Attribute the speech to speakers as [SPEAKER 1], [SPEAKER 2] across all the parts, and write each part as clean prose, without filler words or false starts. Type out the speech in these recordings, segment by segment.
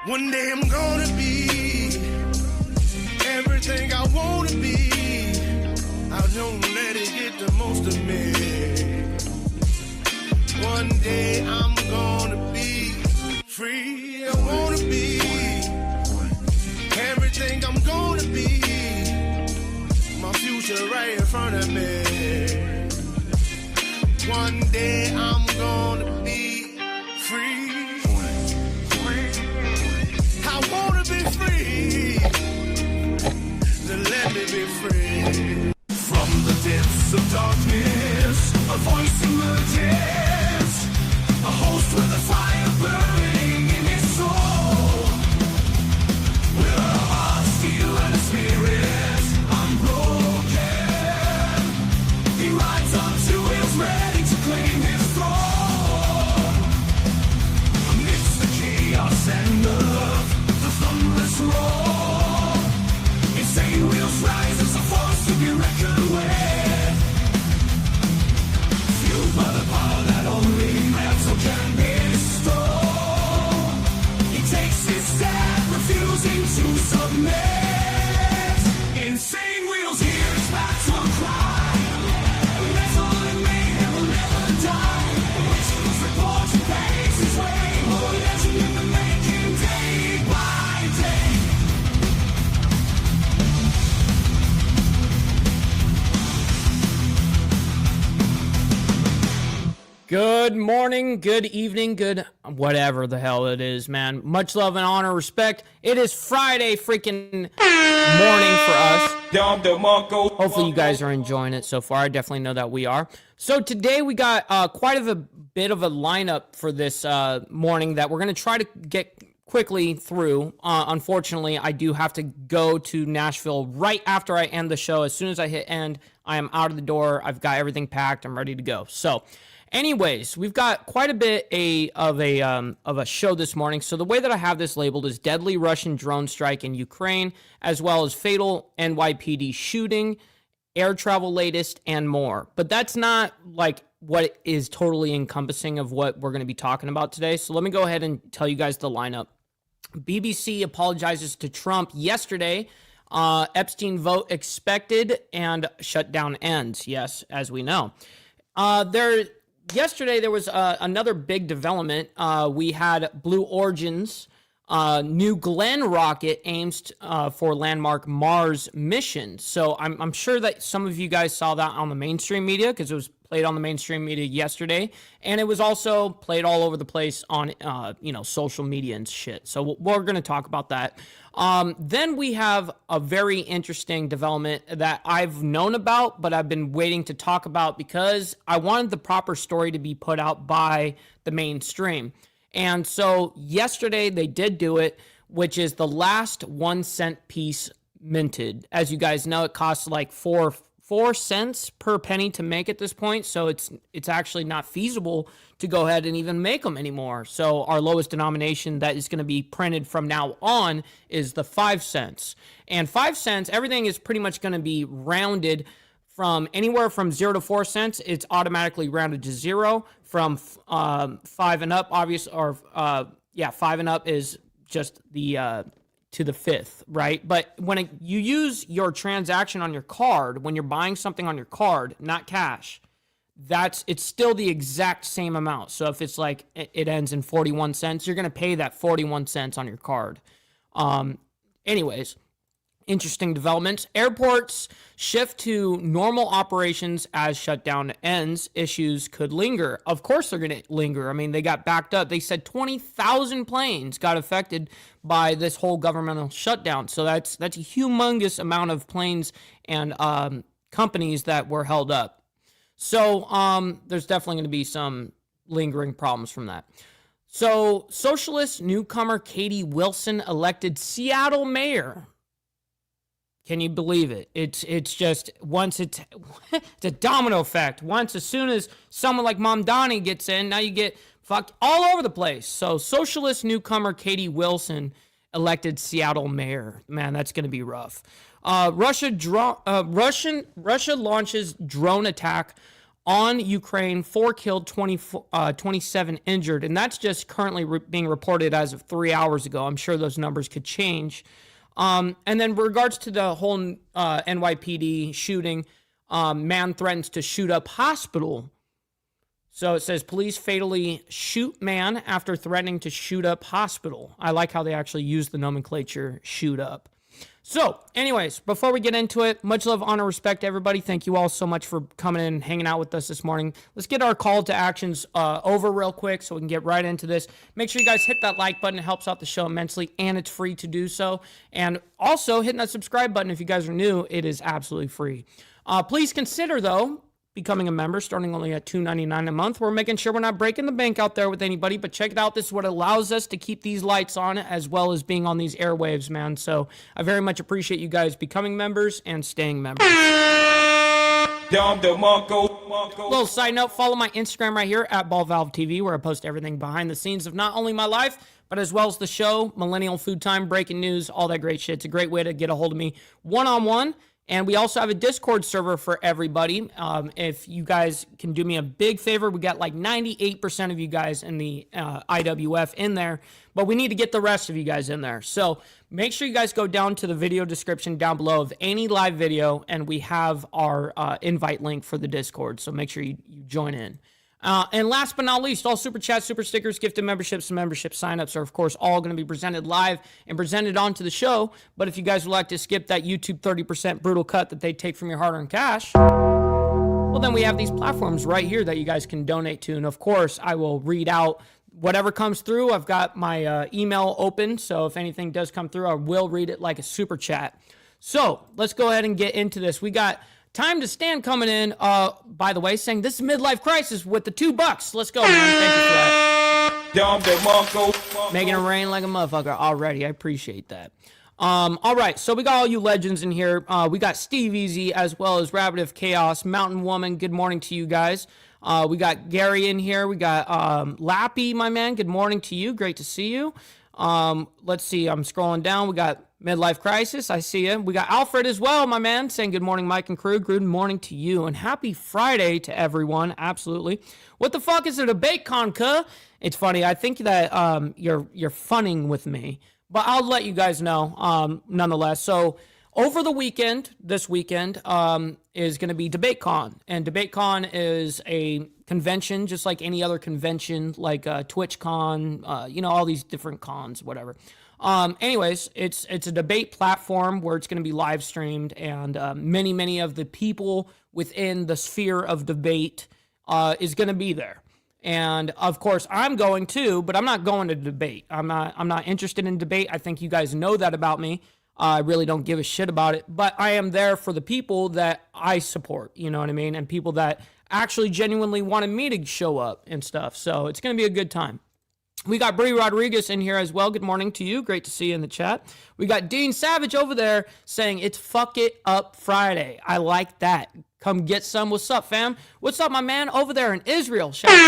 [SPEAKER 1] One day I'm gonna be everything I wanna be. I don't let it get the most of me. One day I'm gonna be free. I wanna be everything I'm gonna be. My future right in front of me. One day I'm gonna be free. I wanna be free. Then let me be free. From the depths of darkness, a voice emerges. A host with a fire burning in his soul. With a heart, steel, and a spirit unbroken. He rides on two wheels, ready to claim his throne. Amidst the chaos and the thunderous roar, insane wheels rise as a force to be reckoned with. Fueled by the power that only metal can bestow, he takes his stand, refusing to submit. Insane wheels hear his battle cry. Metal and mayhem will never die. Whistlers report and paves his way. More legend in the making, day by day.
[SPEAKER 2] Good morning, good evening, good whatever the hell it is, man. Much love and honor, respect. It is Friday freaking morning for us. Hopefully you guys are enjoying it so far. I definitely know that we are. So today we got quite a bit of a lineup for this morning that we're going to try to get quickly through. Unfortunately, I do have to go to Nashville right after I end the show. As soon as I hit end, I am out of the door. I've got everything packed. I'm ready to go. So anyways, we've got quite a bit of a show this morning. So the way that I have this labeled is deadly Russian drone strike in Ukraine, as well as fatal NYPD shooting, air travel latest, and more. But that's not like what is totally encompassing of what we're going to be talking about today. So let me go ahead and tell you guys the lineup. BBC apologizes to Trump yesterday. Epstein vote expected, and shutdown ends. Yes, as we know. Yesterday, there was another big development. We had Blue Origin's New Glenn rocket aims for landmark Mars mission. So I'm sure that some of you guys saw that on the mainstream media because it was played on the mainstream media yesterday. And it was also played all over the place on, social media and shit. So we're going to talk about that. Then we have a very interesting development that I've known about, but I've been waiting to talk about because I wanted the proper story to be put out by the mainstream. And so yesterday they did do it, which is the last 1 cent piece minted. As you guys know, it costs like 4 cents per penny to make at this point. So it's actually not feasible to go ahead and even make them anymore. So our lowest denomination that is going to be printed from now on is the 5 cents. And 5 cents, everything is pretty much going to be rounded from anywhere from 0 to 4 cents. It's automatically rounded to 0. From 5 and up, 5 and up is just the to the fifth, right? But when you use your transaction on your card, when you're buying something on your card, not cash, it's still the exact same amount. So if it's like it ends in 41 cents, you're going to pay that 41 cents on your card. Anyways, interesting developments. Airports shift to normal operations as shutdown ends. Issues could linger. Of course they're going to linger. I mean, they got backed up. They said 20,000 planes got affected by this whole governmental shutdown. So that's a humongous amount of planes and companies that were held up. So there's definitely going to be some lingering problems from that. So socialist newcomer Katie Wilson elected Seattle mayor. Can you believe it? It's just once it's a domino effect. As soon as someone like Mom Donnie gets in, now you get fucked all over the place. So socialist newcomer Katie Wilson elected Seattle mayor. Man, that's going to be rough. Russia launches drone attack on Ukraine, 4 killed, 27 injured. And that's just currently being reported as of 3 hours ago. I'm sure those numbers could change. And then in regards to the whole NYPD shooting, man threatens to shoot up hospital. So it says police fatally shoot man after threatening to shoot up hospital. I like how they actually use the nomenclature shoot up. So anyways, before we get into it, much love, honor, respect to everybody. Thank you all so much for coming in and hanging out with us this morning. Let's get our call to actions over real quick so we can get right into this. Make sure you guys hit that like button. It helps out the show immensely, and it's free to do so. And also hitting that subscribe button if you guys are new. It is absolutely free. Please consider, though, becoming a member, starting only at $2.99 a month. We're making sure we're not breaking the bank out there with anybody, but check it out. This is what allows us to keep these lights on as well as being on these airwaves, man. So I very much appreciate you guys becoming members and staying members. Little side note, follow my Instagram right here at BallValveTV, where I post everything behind the scenes of not only my life, but as well as the show, Millennial Food Time, breaking news, all that great shit. It's a great way to get a hold of me one-on-one. And we also have a Discord server for everybody. If you guys can do me a big favor, we got like 98% of you guys in the IWF in there, but we need to get the rest of you guys in there. So make sure you guys go down to the video description down below of any live video, and we have our invite link for the Discord. So make sure you join in. And last but not least, all super chats, super stickers, gifted memberships, and membership signups are, of course, all going to be presented live and presented onto the show. But if you guys would like to skip that YouTube 30% brutal cut that they take from your hard-earned cash, well, then we have these platforms right here that you guys can donate to. And, of course, I will read out whatever comes through. I've got my email open, so if anything does come through, I will read it like a super chat. So let's go ahead and get into this. We got Time to Stand coming in, by the way, saying this is midlife crisis with the $2. Let's go, man. Thank you for that. Making it rain like a motherfucker already. I appreciate that. All right, so we got all you legends in here. We got Steve Easy as well as Rabbit of Chaos, Mountain Woman. Good morning to you guys. We got Gary in here. We got Lappy, my man. Good morning to you. Great to see you. Let's see. I'm scrolling down. We got Midlife Crisis. I see you. We got Alfred as well, my man, saying good morning, Mike and crew. Good morning to you, and happy Friday to everyone. Absolutely. What the fuck is a debate con, cuh? It's funny. I think that you're funning with me, but I'll let you guys know nonetheless. So over the weekend, this weekend, is going to be DebateCon, and DebateCon is a convention just like any other convention, like TwitchCon, you know, all these different cons, whatever. Anyways, it's a debate platform where it's going to be live streamed, and many of the people within the sphere of debate is going to be there. And of course, I'm going too, but I'm not going to debate. I'm not interested in debate. I think you guys know that about me. I really don't give a shit about it, but I am there for the people that I support, you know what I mean? And people that actually genuinely wanted me to show up and stuff. So it's going to be a good time. We got Bree Rodriguez in here as well. Good morning to you. Great to see you in the chat. We got Dean Savage over there saying it's Fuck It Up Friday. I like that. Come get some. What's up, fam? What's up, my man, over there in Israel? Shout out to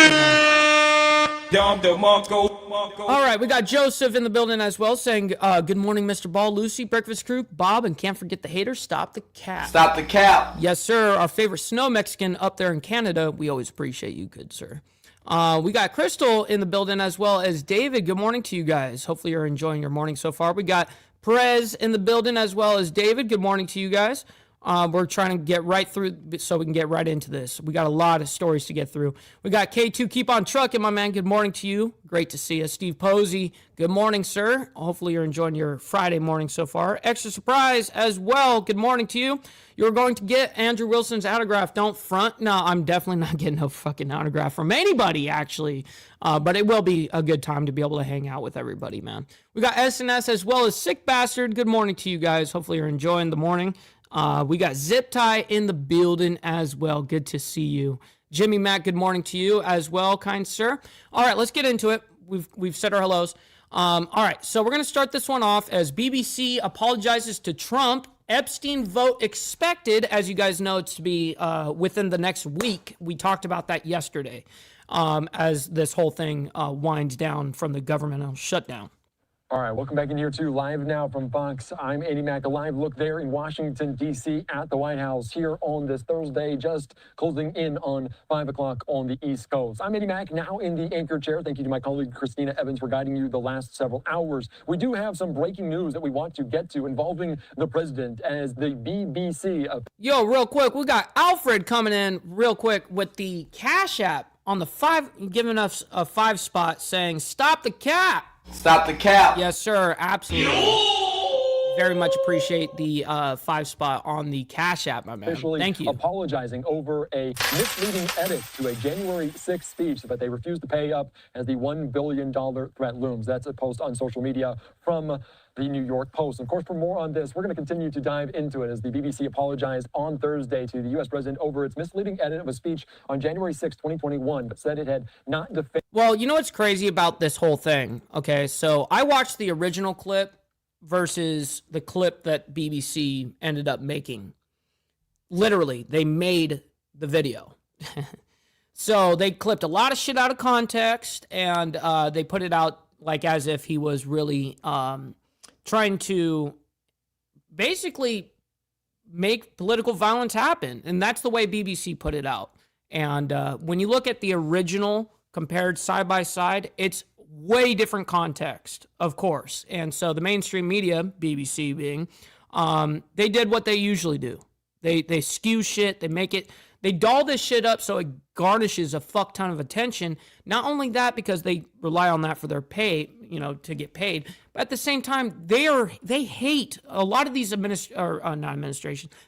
[SPEAKER 2] you, all right, we got Joseph in the building as well saying good morning, Mr. Ball, Lucy, Breakfast Crew, Bob, and can't forget the haters. Stop the cap.
[SPEAKER 3] Stop the cap.
[SPEAKER 2] Yes, sir. Our favorite snow Mexican up there in Canada. We always appreciate you, good sir. We got Crystal in the building as well as David. Good morning to you guys. Hopefully you're enjoying your morning so far. We got Perez in the building as well as David. Good morning to you guys. We're trying to get right through so we can get right into this. We got a lot of stories to get through. We got K2, keep on trucking, my man. Good morning to you. Great to see you. Steve Posey, good morning, sir. Hopefully you're enjoying your Friday morning so far. Extra surprise as well. Good morning to you. You're going to get Andrew Wilson's autograph. Don't front. No, I'm definitely not getting no fucking autograph from anybody, actually. But it will be a good time to be able to hang out with everybody, man. We got SNS as well as Sick Bastard. Good morning to you guys. Hopefully you're enjoying the morning. We got Zip Tie in the building as well. Good to see you. Jimmy Mack, good morning to you as well, kind sir. All right, let's get into it. We've said our hellos. All right, so we're going to start this one off as BBC apologizes to Trump. Epstein vote expected. As you guys know, it's to be within the next week. We talked about that yesterday as this whole thing winds down from the governmental shutdown.
[SPEAKER 3] All right, welcome back in here to Live Now from Fox. I'm Andy Mack, a live look there in Washington, D.C. at the White House here on this Thursday, just closing in on 5 o'clock on the East Coast. I'm Andy Mack, now in the anchor chair. Thank you to my colleague Christina Evans for guiding you the last several hours. We do have some breaking news that we want to get to involving the president as the BBC.
[SPEAKER 2] Yo, real quick, we got Alfred coming in real quick with the Cash App on the 5, giving us a 5 spot saying, stop the cap.
[SPEAKER 4] Stop the cap.
[SPEAKER 2] Yes, sir. Absolutely. Very much appreciate the 5 spot on the Cash App, my man. Thank you.
[SPEAKER 3] Apologizing over a misleading edit to a January 6th speech that they refused to pay up as the $1 billion threat looms. That's a post on social media from the New York Post. Of course, for more on this, we're going to continue to dive into it as the BBC apologized on Thursday to the U.S. president over its misleading edit of a speech on January 6, 2021, but said it had not defended.
[SPEAKER 2] Well, you know what's crazy about this whole thing? Okay, so I watched the original clip versus the clip that BBC ended up making. Literally, they made the video. So they clipped a lot of shit out of context, and they put it out like as if he was really trying to basically make political violence happen. And that's the way BBC put it out. And when you look at the original compared side by side, it's way different context, of course. And so the mainstream media, BBC being, they did what they usually do. They skew shit, they doll this shit up so it garnishes a fuck ton of attention. Not only that, because they rely on that for their pay, to get paid, but at the same time, they hate a lot of these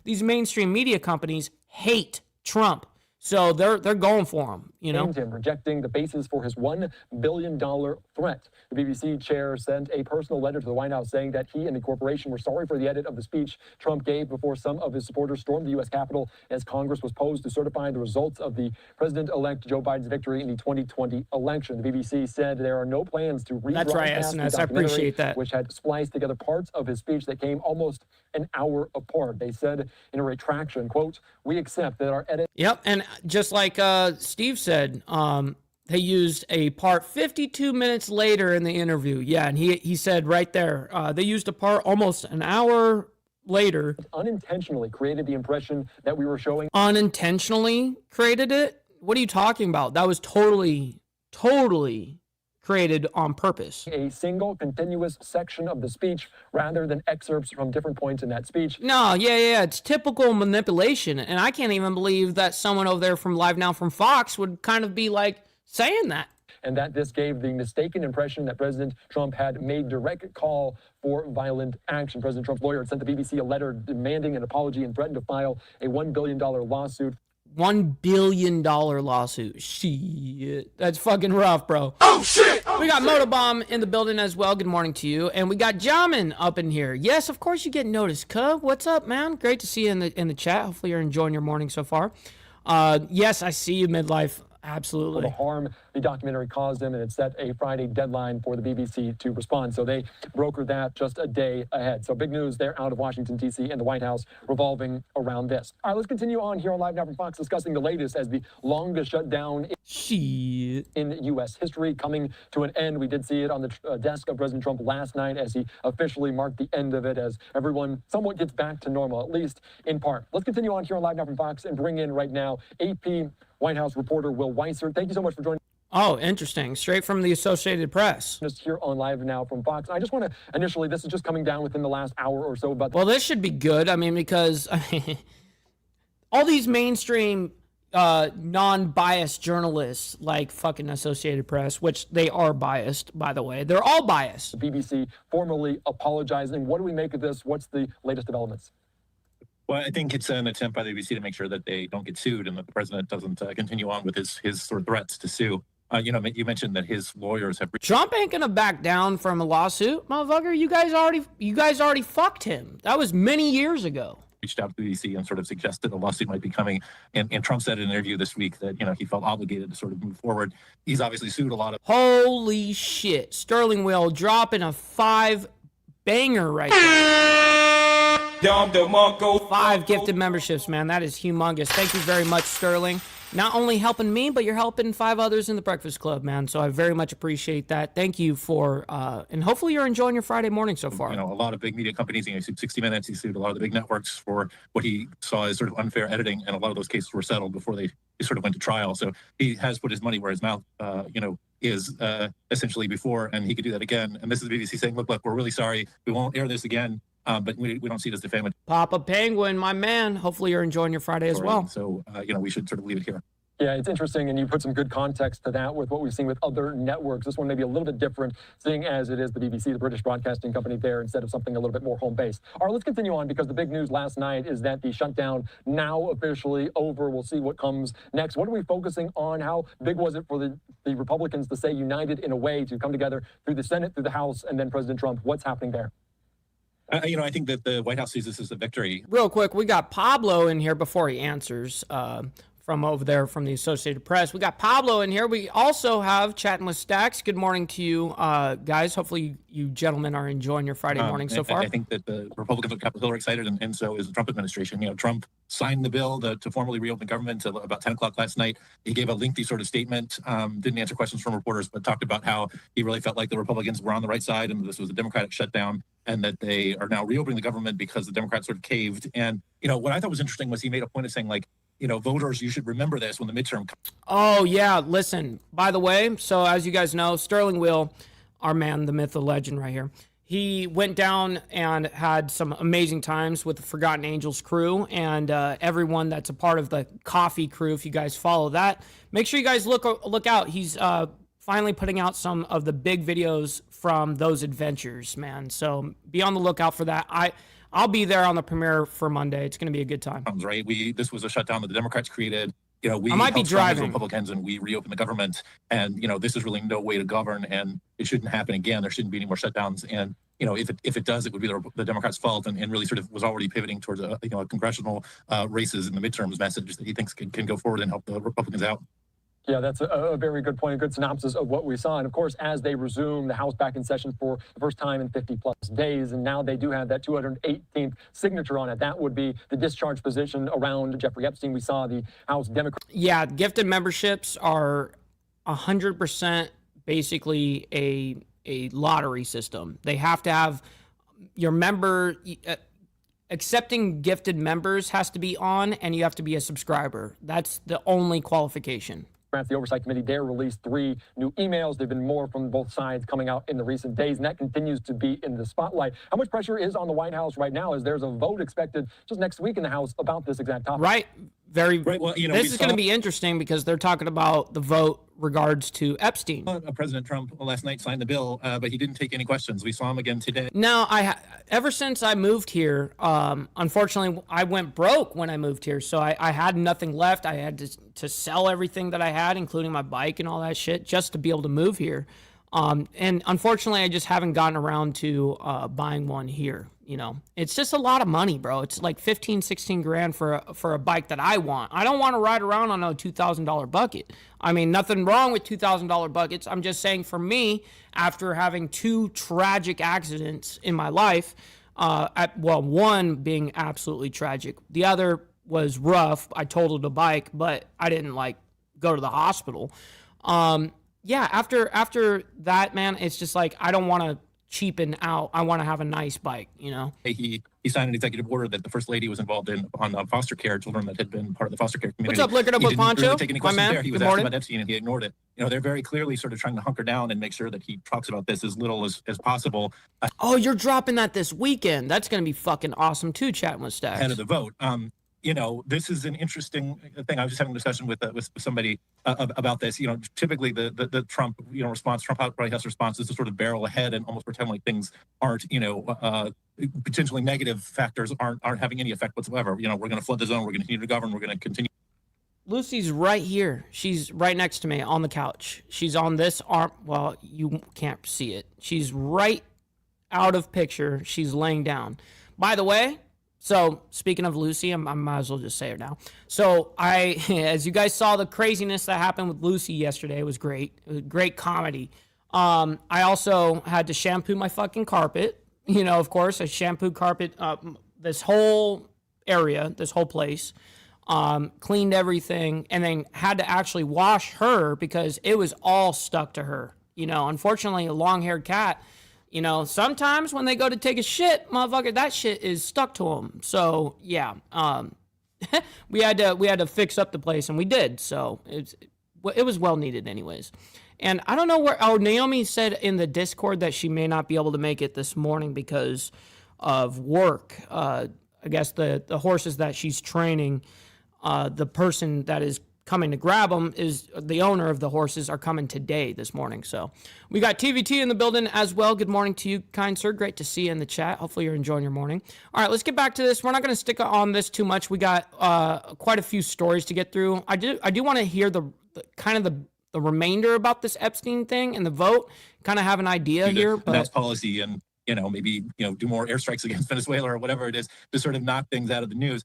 [SPEAKER 2] these mainstream media companies hate Trump. So they're going for him,
[SPEAKER 3] Him rejecting the basis for his $1 billion threat. The BBC chair sent a personal letter to the White House saying that he and the corporation were sorry for the edit of the speech Trump gave before some of his supporters stormed the U.S. Capitol as Congress was posed to certify the results of the president-elect Joe Biden's victory in the 2020 election. The BBC said there are no plans to rebroadcast
[SPEAKER 2] That's right, SNS. I appreciate that.
[SPEAKER 3] Which had spliced together parts of his speech that came almost an hour apart. They said in a retraction, quote, "We accept that our edit..."
[SPEAKER 2] Yep, and just like Steve said, they used a part 52 minutes later in the interview. Yeah, and he said right there, they used a part almost an hour later.
[SPEAKER 3] Unintentionally created the impression that we were showing.
[SPEAKER 2] Unintentionally created it? What are you talking about? That was totally created on purpose.
[SPEAKER 3] A single continuous section of the speech rather than excerpts from different points in that speech.
[SPEAKER 2] No, yeah, it's typical manipulation. And I can't even believe that someone over there from Live Now from Fox would kind of be like saying that.
[SPEAKER 3] And that this gave the mistaken impression that President Trump had made direct call for violent action. President Trump's lawyer had sent the BBC a letter demanding an apology and threatened to file a $1 billion lawsuit.
[SPEAKER 2] $1 billion lawsuit. Shit. That's fucking rough, bro.
[SPEAKER 1] Oh, shit!
[SPEAKER 2] We got Motobomb in the building as well. Good morning to you. And we got Jamin up in here. Yes, of course you get noticed, cuz. What's up, man? Great to see you in the chat. Hopefully you're enjoying your morning so far. Yes, I see you, Midlife. Absolutely.
[SPEAKER 3] For the harm the documentary caused him, and it set a Friday deadline for the BBC to respond. So they brokered that just a day ahead. So big news there out of Washington, D.C. and the White House revolving around this. All right, let's continue on here on Live Now from Fox, discussing the latest as the longest shutdown in U.S. history coming to an end. We did see it on the desk of President Trump last night as he officially marked the end of it, as everyone somewhat gets back to normal, at least in part. Let's continue on here on Live Now from Fox and bring in right now AP White House reporter Will Weiser. Thank you so much for joining.
[SPEAKER 2] Oh, interesting. Straight from the Associated Press.
[SPEAKER 3] Just here on Live Now from Fox. I just want to initially, this is just coming down within the last hour or so. But
[SPEAKER 2] well, this should be good. I mean, because all these mainstream non-biased journalists like fucking Associated Press, which they are biased, by the way. They're all biased.
[SPEAKER 3] The BBC formally apologizing. What do we make of this? What's the latest developments?
[SPEAKER 5] Well, I think it's an attempt by the BBC to make sure that they don't get sued and that the president doesn't continue on with his sort of threats to sue. You mentioned that his lawyers have.
[SPEAKER 2] Trump ain't gonna back down from a lawsuit, motherfucker. You guys already fucked him. That was many years ago.
[SPEAKER 5] Reached out to the BBC and sort of suggested a lawsuit might be coming. And Trump said in an interview this week that, he felt obligated to sort of move forward. He's obviously sued a lot of.
[SPEAKER 2] Holy shit. Sterling Will dropping a 5 banger right there. 5 gifted memberships, man. That is humongous. Thank you very much, Sterling. not only helping me, but you're helping 5 others in the Breakfast Club, man. So I very much appreciate that. Thank you for, and hopefully you're enjoying your Friday morning so far.
[SPEAKER 5] You know, a lot of big media companies, he sued 60 Minutes, he sued a lot of the big networks for what he saw as sort of unfair editing, and a lot of those cases were settled before they sort of went to trial. So he has put his money where his mouth, is essentially before, and he could do that again. And this is the BBC saying, look, we're really sorry. We won't air this again. But we don't see it as defamatory.
[SPEAKER 2] Papa Penguin, my man. Hopefully you're enjoying your Friday as well.
[SPEAKER 5] So, we should sort of leave it here.
[SPEAKER 3] Yeah, it's interesting, and you put some good context to that with what we've seen with other networks. This one may be a little bit different, seeing as it is the BBC, the British Broadcasting Company there, instead of something a little bit more home-based. All right, let's continue on, because the big news last night is that the shutdown now officially over. We'll see what comes next. What are we focusing on? How big was it for the Republicans to stay united in a way to come together through the Senate, through the House, and then President Trump? What's happening there?
[SPEAKER 5] I think that the White House sees this as a victory.
[SPEAKER 2] Real quick, we got Pablo in here before he answers from over there from the Associated Press. We got Pablo in here. We also have Chatting with Stacks. Good morning to you, guys. Hopefully you gentlemen are enjoying your Friday morning so far.
[SPEAKER 5] I think that the Republicans on Capitol Hill are excited, and so is the Trump administration. Trump signed the bill to formally reopen government about 10 o'clock last night. He gave a lengthy sort of statement, didn't answer questions from reporters, but talked about how he really felt like the Republicans were on the right side and this was a Democratic shutdown, and that they are now reopening the government because the Democrats sort of caved. And, what I thought was interesting was he made a point of saying, voters, you should remember this when the midterm comes.
[SPEAKER 2] Oh, yeah. Listen, by the way, so as you guys know, Sterling Will, our man, the myth, the legend right here, he went down and had some amazing times with the Forgotten Angels crew and everyone that's a part of the coffee crew. If you guys follow that, make sure you guys look out. He's finally putting out some of the big videos from those adventures, man. So be on the lookout for that. I'll be there on the premiere for Monday. It's going to be a good time.
[SPEAKER 5] Right. This was a shutdown that the Democrats created.
[SPEAKER 2] I might be driving.
[SPEAKER 5] Republicans, and we reopened the government. And, this is really no way to govern, and it shouldn't happen again. There shouldn't be any more shutdowns. And, if it does, it would be the Democrats' fault, and really sort of was already pivoting towards a congressional races in the midterms message that he thinks can go forward and help the Republicans out.
[SPEAKER 3] Yeah, that's a very good point, a good synopsis of what we saw. And of course, as they resume the House back in session for the first time in 50 plus days, and now they do have that 218th signature on it. That would be the discharge position around Jeffrey Epstein. We saw the House Democrats.
[SPEAKER 2] Yeah, gifted memberships are 100% basically a lottery system. They have to have your member. Accepting gifted members has to be on, and you have to be a subscriber. That's the only qualification.
[SPEAKER 3] The Oversight Committee there released 3 new emails. There have been more from both sides coming out in the recent days, and that continues to be in the spotlight. How much pressure is on the White House right now, as there's a vote expected just next week in the House about this exact topic?
[SPEAKER 2] Right. Right.
[SPEAKER 5] Well,
[SPEAKER 2] this is going to be interesting because they're talking about the vote regards to Epstein.
[SPEAKER 5] President Trump last night signed the bill, but he didn't take any questions. We saw him again today.
[SPEAKER 2] No, ever since I moved here, unfortunately, I went broke when I moved here, so I had nothing left. I had to sell everything that I had, including my bike and all that shit, just to be able to move here. And unfortunately, I just haven't gotten around to buying one here. It's just a lot of money, bro. It's like 15, 16 grand for a bike that I want. I don't want to ride around on a $2,000 bucket. I mean, nothing wrong with $2,000 buckets. I'm just saying, for me, after having 2 tragic accidents in my life, one being absolutely tragic, the other was rough. I totaled a bike, but I didn't go to the hospital. Yeah, after that, man, it's just like I don't want to cheapen out. I want to have a nice bike,
[SPEAKER 5] He signed an executive order that the First Lady was involved on foster care, children that had been part of the foster care community.
[SPEAKER 2] What's up, Liquored Up with Poncho?
[SPEAKER 5] Really take any questions
[SPEAKER 2] man.
[SPEAKER 5] there. He was
[SPEAKER 2] Good
[SPEAKER 5] asked
[SPEAKER 2] morning.
[SPEAKER 5] about Epstein, and he ignored it. They're very clearly sort of trying to hunker down and make sure that he talks about this as little as possible.
[SPEAKER 2] Oh, you're dropping that this weekend. That's going to be fucking awesome too, Chatting with Stacks.
[SPEAKER 5] Ahead of the vote. This is an interesting thing. I was just having a discussion with somebody about this. Typically the Trump, response, Trump White House response is to sort of barrel ahead and almost pretend like things aren't, potentially negative factors aren't having any effect whatsoever. We're going to flood the zone. We're going to continue to govern. We're going to continue.
[SPEAKER 2] Lucy's right here. She's right next to me on the couch. She's on this arm. Well, you can't see it. She's right out of picture. She's laying down. By the way, so speaking of Lucy, I might as well just say it now. So as you guys saw, the craziness that happened with Lucy yesterday, it was great. It was great comedy. I also had to shampoo my fucking carpet. Of course, I shampooed carpet, this whole area, this whole place. cleaned everything, and then had to actually wash her because it was all stuck to her. You know, unfortunately, a long-haired cat, you know, sometimes when they go to take a shit, motherfucker, that shit is stuck to them. So yeah, we had to fix up the place, and we did. So it was well needed, anyways. And I don't know where. Oh, Naomi said in the Discord that she may not be able to make it this morning because of work. I guess the horses that she's training, the person that is coming to grab them is the owner of the horses are coming today this morning. So we got TVT in the building as well. Good morning to you, kind sir. Great to see you in the chat. Hopefully you're enjoying your morning. All right, let's get back to this. We're not going to stick on this too much. We got quite a few stories to get through. I do want to hear the remainder about this Epstein thing and the vote. Kind of have an idea here. But
[SPEAKER 5] that's policy, and maybe do more airstrikes against Venezuela or whatever it is to sort of knock things out of the news.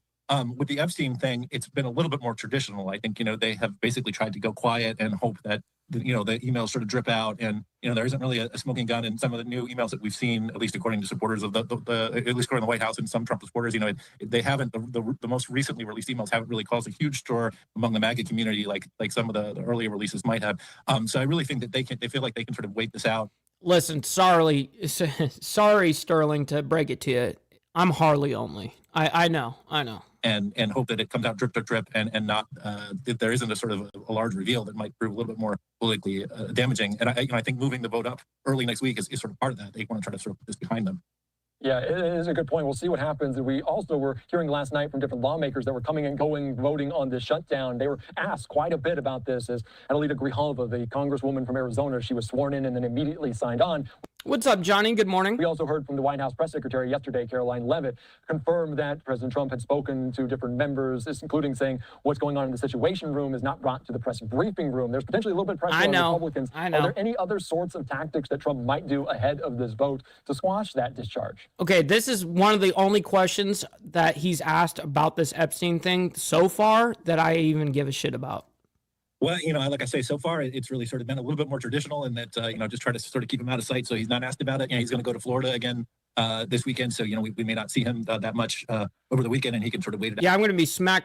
[SPEAKER 5] With the Epstein thing, it's been a little bit more traditional. I think, they have basically tried to go quiet and hope that, the emails sort of drip out. And, there isn't really a smoking gun in some of the new emails that we've seen, at least according to supporters of at least according to the White House and some Trump supporters, they haven't, the most recently released emails haven't really caused a huge stir among the MAGA community like some of the earlier releases might have. So I really think that they feel like they can sort of wait this out.
[SPEAKER 2] Listen, sorry, Sterling, to break it to you. I'm Harley only. I know.
[SPEAKER 5] And hope that it comes out drip, drip, drip, and not that there isn't a sort of a large reveal that might prove a little bit more politically damaging. And I think moving the vote up early next week is sort of part of that. They want to try to sort of put this behind them.
[SPEAKER 3] Yeah, it is a good point. We'll see what happens. We also were hearing last night from different lawmakers that were coming and going, voting on this shutdown. They were asked quite a bit about this as Adelita Grijalva, the congresswoman from Arizona, she was sworn in and then immediately signed on.
[SPEAKER 2] What's up, Johnny? Good morning.
[SPEAKER 3] We also heard from the White House press secretary yesterday, Caroline Leavitt, confirm that President Trump had spoken to different members, including saying what's going on in the Situation Room is not brought to the press briefing room. There's potentially a little bit of pressure on Republicans.
[SPEAKER 2] I know.
[SPEAKER 3] Are there any other sorts of tactics that Trump might do ahead of this vote to squash that discharge?
[SPEAKER 2] Okay, this is one of the only questions that he's asked about this Epstein thing so far that I even give a shit about.
[SPEAKER 5] Well, like I say, so far, it's really sort of been a little bit more traditional in that, just try to sort of keep him out of sight so he's not asked about it. He's going to go to Florida again this weekend. So, we may not see him that much over the weekend, and he can sort of wait it out.
[SPEAKER 2] Yeah, I'm going to be smack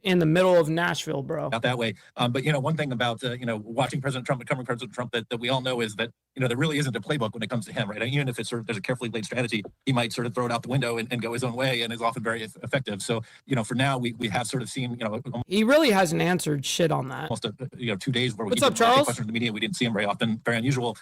[SPEAKER 2] in the middle of Nashville, bro.
[SPEAKER 5] Out that way. But, one thing about, watching President Trump, becoming President Trump that we all know is that, there really isn't a playbook when it comes to him, right? Even if it's sort of, there's a carefully laid strategy, he might sort of throw it out the window and go his own way, and is often very effective. So, for now, we have sort of seen,
[SPEAKER 2] he really hasn't answered shit on that.
[SPEAKER 5] Almost 2 days where
[SPEAKER 2] What's up, Charles?
[SPEAKER 5] Questions to the media. We didn't see him very often, very unusual.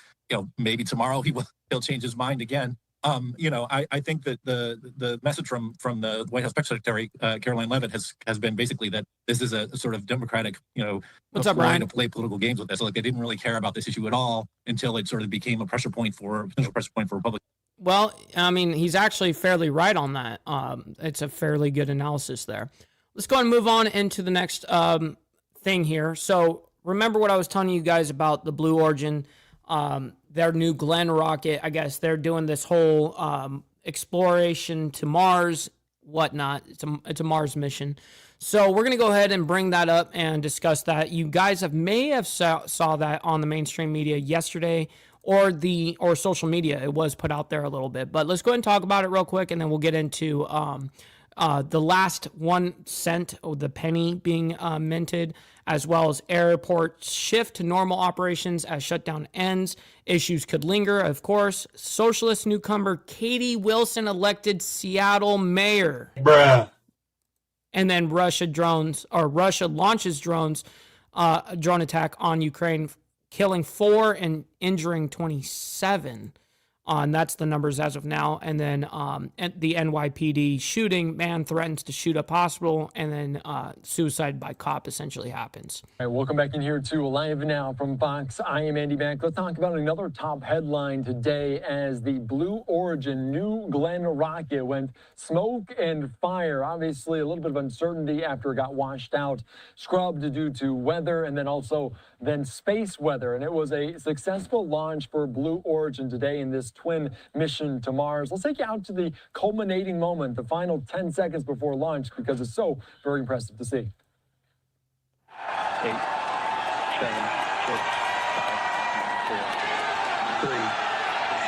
[SPEAKER 5] Maybe tomorrow he'll change his mind again. I think that the message from the White House press secretary, Caroline Leavitt, has been basically that this is a sort of Democratic,
[SPEAKER 2] What's up, Brian?
[SPEAKER 5] To play political games with this. So, they didn't really care about this issue at all until it sort of became a potential pressure point for Republicans.
[SPEAKER 2] Well, he's actually fairly right on that. It's a fairly good analysis there. Let's go and move on into the next thing here. So remember what I was telling you guys about the Blue Origin, their new Glenn rocket. I guess they're doing this whole exploration to Mars, whatnot. It's a Mars mission. So we're going to go ahead and bring that up and discuss that. You guys may have saw that on the mainstream media yesterday or social media. It was put out there a little bit. But let's go ahead and talk about it real quick, and then we'll get into the last 1 cent, or the penny being minted, as well as airports shift to normal operations as shutdown ends. Issues could linger, of course. Socialist newcomer Katie Wilson elected Seattle mayor.
[SPEAKER 1] Bruh.
[SPEAKER 2] And then Russia launches drone attack on Ukraine, killing 4 and injuring 27. And that's the numbers as of now. And then the NYPD shooting, man threatens to shoot up hospital, and then suicide by cop essentially happens.
[SPEAKER 3] All right, welcome back in here to Live Now from Fox. I am Andy Mack. Let's talk about another top headline today as the Blue Origin New Glenn rocket went smoke and fire. Obviously, a little bit of uncertainty after it got washed out, scrubbed due to weather, and then space weather. And it was a successful launch for Blue Origin today in this twin mission to Mars. Let's take you out to the culminating moment, the final 10 seconds before launch, because it's so very impressive to see.
[SPEAKER 4] 8, 7, 6, 5, 4, 3,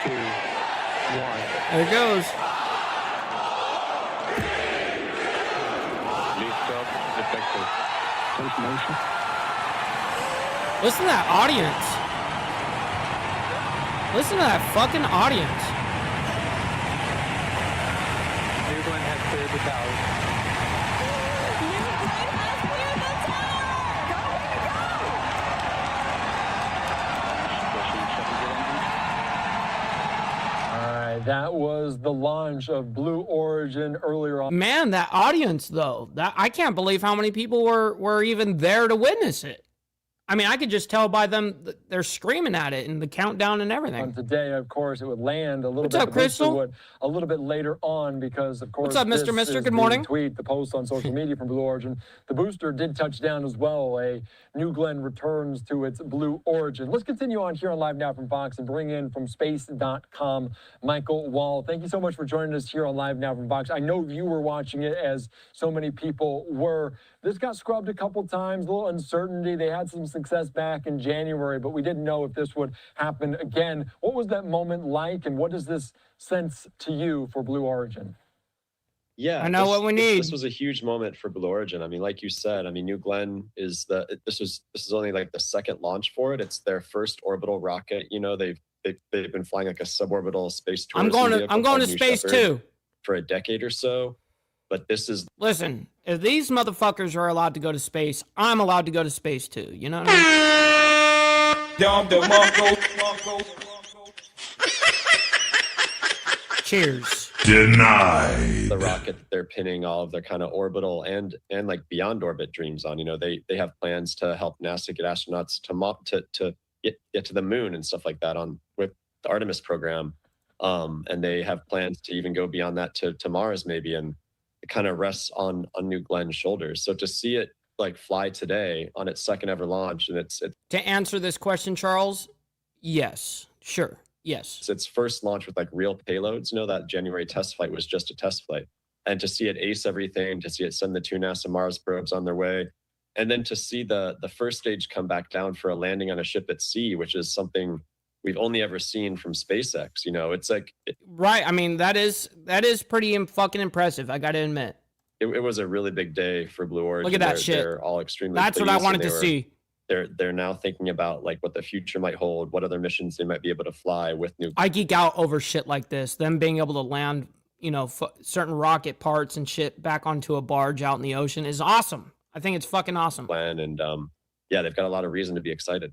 [SPEAKER 4] 2, 1.
[SPEAKER 2] There it goes.
[SPEAKER 4] Lift off, expected confirmation.
[SPEAKER 2] Listen to that audience. Listen to that fucking audience.
[SPEAKER 4] New Glenn has cleared the tower.
[SPEAKER 3] That was the launch of Blue Origin earlier on.
[SPEAKER 2] Man, that audience though, that I can't believe how many people were even there to witness it. I mean, I could just tell by them they're screaming at it and the countdown and everything.
[SPEAKER 3] Today, of course, it would land a little
[SPEAKER 2] What's
[SPEAKER 3] bit.
[SPEAKER 2] up, Crystal?
[SPEAKER 3] A little bit later on because, of course,
[SPEAKER 2] what's up, Mr.
[SPEAKER 3] this
[SPEAKER 2] Mister?
[SPEAKER 3] is
[SPEAKER 2] Good
[SPEAKER 3] the
[SPEAKER 2] morning.
[SPEAKER 3] Tweet, the post on social media from Blue Origin. The booster did touch down as well. A New Glenn returns to its Blue Origin. Let's continue on here on Live Now from Fox and bring in from space.com Michael Wall. Thank you so much for joining us here on Live Now from Fox. I know you were watching it as so many people were. This got scrubbed a couple times, a little uncertainty. They had some success back in January, but we didn't know if this would happen again. What was that moment like, and what does this sense to you for Blue Origin?
[SPEAKER 6] Yeah,
[SPEAKER 2] I know what we need.
[SPEAKER 6] This was a huge moment for Blue Origin. I mean, like you said, I mean, New Glenn is this is only like the second launch for it. It's their first orbital rocket. You know, they've been flying like a suborbital space tourism vehicle
[SPEAKER 2] I'm going to
[SPEAKER 6] New
[SPEAKER 2] space
[SPEAKER 6] Shepard
[SPEAKER 2] too.
[SPEAKER 6] for a decade or so. But this is
[SPEAKER 2] Listen, if these motherfuckers are allowed to go to space, I'm allowed to go to space too. You know what I mean? Cheers.
[SPEAKER 7] Denied.
[SPEAKER 6] the rocket that they're pinning all of their kind of orbital and like beyond orbit dreams on. You know, they have plans to help NASA get astronauts to get to the moon and stuff like that with the Artemis program. And they have plans to even go beyond that to Mars maybe, and it kind of rests on New Glenn's shoulders. So to see it like fly today on its second ever launch, and it's
[SPEAKER 2] To answer this question, Charles, yes, sure, yes.
[SPEAKER 6] its first launch with like real payloads. You know, that January test flight was just a test flight, and to see it ace everything, to see it send the 2 NASA Mars probes on their way, and then to see the first stage come back down for a landing on a ship at sea, which is something we've only ever seen from SpaceX. You know, it's like
[SPEAKER 2] Right. I mean, that is pretty fucking impressive. I got to admit.
[SPEAKER 6] it was a really big day for Blue Origin.
[SPEAKER 2] Look at that
[SPEAKER 6] they're,
[SPEAKER 2] shit.
[SPEAKER 6] They're all extremely.
[SPEAKER 2] That's what I wanted to see.
[SPEAKER 6] They're now thinking about like what the future might hold, what other missions they might be able to fly with New.
[SPEAKER 2] I geek out over shit like this. Them being able to land, you know, certain rocket parts and shit back onto a barge out in the ocean is awesome. I think it's fucking awesome.
[SPEAKER 6] Plan and yeah, they've got a lot of reason to be excited.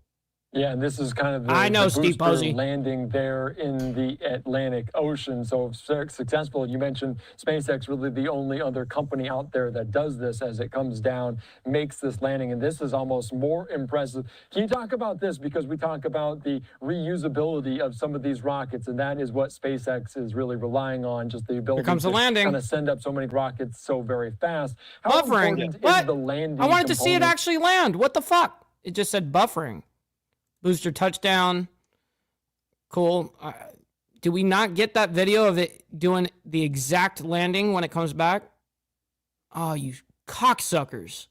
[SPEAKER 3] Yeah, and this is kind of the,
[SPEAKER 2] I know,
[SPEAKER 3] the
[SPEAKER 2] Steve
[SPEAKER 3] booster
[SPEAKER 2] Posey.
[SPEAKER 3] landing there in the Atlantic Ocean. So successful. You mentioned SpaceX, really the only other company out there that does this as it comes down, makes this landing. And this is almost more impressive. Can you talk about this? Because we talk about the reusability of some of these rockets, and that is what SpaceX is really relying on, just the ability
[SPEAKER 2] comes
[SPEAKER 3] to
[SPEAKER 2] the landing.
[SPEAKER 3] kind of send up so many rockets so very fast. How
[SPEAKER 2] Buffering.
[SPEAKER 3] important
[SPEAKER 2] What?
[SPEAKER 3] is the landing
[SPEAKER 2] I wanted to see it
[SPEAKER 3] component?
[SPEAKER 2] actually land. What the fuck? It just said buffering. Booster touchdown. Cool. Do we not get that video of it doing the exact landing when it comes back? Oh, you cocksuckers.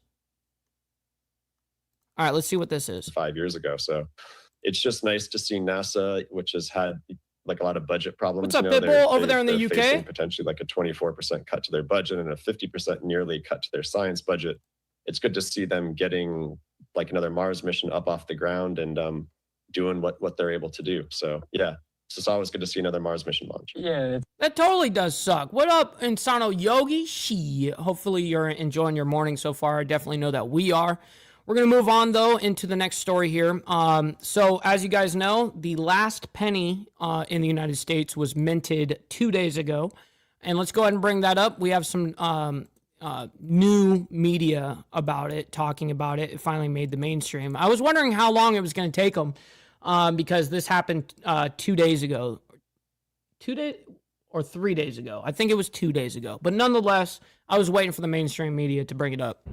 [SPEAKER 2] All right, let's see what this is.
[SPEAKER 6] 5 years ago. So it's just nice to see NASA, which has had like a lot of budget problems.
[SPEAKER 2] What's up,
[SPEAKER 6] you know,
[SPEAKER 2] Pitbull, over there in the
[SPEAKER 6] they're
[SPEAKER 2] UK?
[SPEAKER 6] facing potentially like a 24% cut to their budget and a 50% nearly cut to their science budget. It's good to see them getting like another Mars mission up off the ground and doing what they're able to do. So yeah, it's always good to see another Mars mission launch.
[SPEAKER 3] Yeah,
[SPEAKER 2] That totally does suck. What up, Insano Yogi? Shit. Hopefully you're enjoying your morning so far. I definitely know that we are. We're going to move on, though, into the next story here. So as you guys know, the last penny in the United States was minted 2 days ago. And let's go ahead and bring that up. We have some new media about it, talking about it. It finally made the mainstream. I was wondering how long it was going to take them because this happened 2 days ago. 2 days or 3 days ago. I think it was 2 days ago. But nonetheless, I was waiting for the mainstream media to bring it up.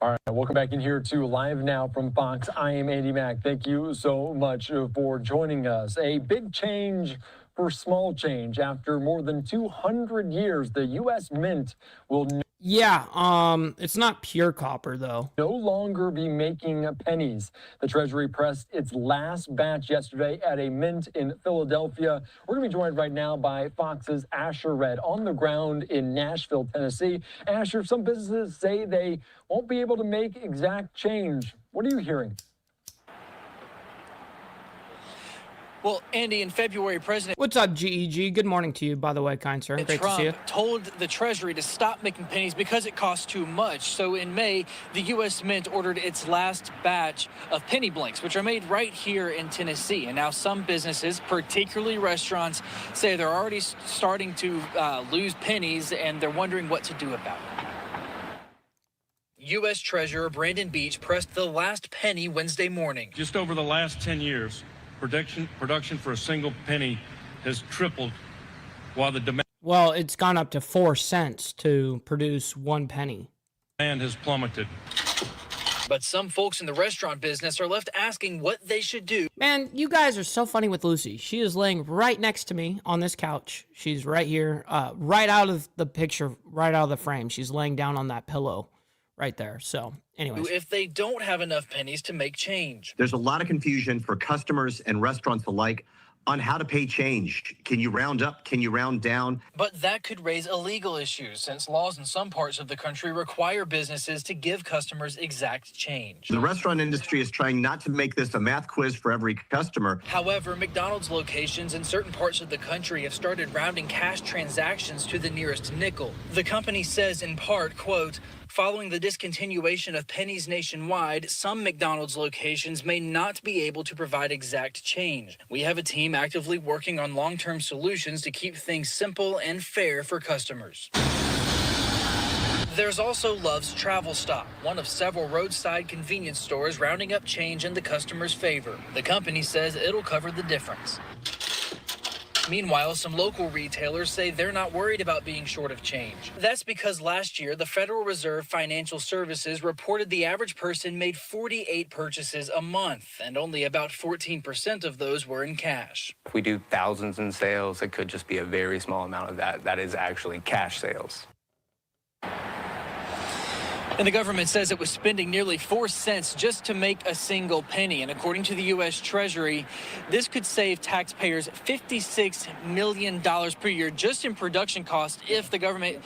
[SPEAKER 3] all right, welcome back in here to Live Now from Fox. I am Andy Mack. Thank you so much for joining us. A big change for small change. After more than 200 years, the U.S. Mint will
[SPEAKER 2] Yeah, it's not pure copper though.
[SPEAKER 3] No longer be making pennies. The Treasury pressed its last batch yesterday at a mint in Philadelphia. We're going to be joined right now by Fox's Asher Red on the ground in Nashville, Tennessee. Asher, some businesses say they won't be able to make exact change. What are you hearing?
[SPEAKER 7] Well, Andy, in February, President
[SPEAKER 2] What's up, GEG? Good morning to you, by the way, kind sir. Great to see you.
[SPEAKER 7] Trump told the Treasury to stop making pennies because it costs too much. So in May, the U.S. Mint ordered its last batch of penny blanks, which are made right here in Tennessee. And now some businesses, particularly restaurants, say they're already starting to lose pennies, and they're wondering what to do about it. U.S. Treasurer Brandon Beach pressed the last penny Wednesday morning.
[SPEAKER 8] Just over the last 10 years, production for a single penny has tripled, while the demand
[SPEAKER 2] Well, it's gone up to 4 cents to produce 1 penny.
[SPEAKER 8] has plummeted.
[SPEAKER 7] But some folks in the restaurant business are left asking what they should do.
[SPEAKER 2] Man, you guys are so funny with Lucy. She is laying right next to me on this couch. She's right here, right out of the picture, right out of the frame. She's laying down on that pillow right there. So, anyways.
[SPEAKER 7] If they don't have enough pennies to make change.
[SPEAKER 9] There's a lot of confusion for customers and restaurants alike on how to pay change. Can you round up? Can you round down?
[SPEAKER 7] But that could raise illegal issues since laws in some parts of the country require businesses to give customers exact change.
[SPEAKER 9] The restaurant industry is trying not to make this a math quiz for every customer.
[SPEAKER 7] However, McDonald's locations in certain parts of the country have started rounding cash transactions to the nearest nickel. The company says in part, quote, following the discontinuation of pennies nationwide, some McDonald's locations may not be able to provide exact change. We have a team actively working on long-term solutions to keep things simple and fair for customers. There's also Love's Travel Stop, one of several roadside convenience stores rounding up change in the customer's favor. The company says it'll cover the difference. Meanwhile, some local retailers say they're not worried about being short of change. That's because last year, the Federal Reserve Financial Services reported the average person made 48 purchases a month, and only about 14% of those were in cash.
[SPEAKER 10] If we do thousands in sales, it could just be a very small amount of that is actually cash sales.
[SPEAKER 7] And the government says it was spending nearly 4 cents just to make a single penny. And according to the U.S. Treasury, this could save taxpayers $56 million per year just in production costs if the government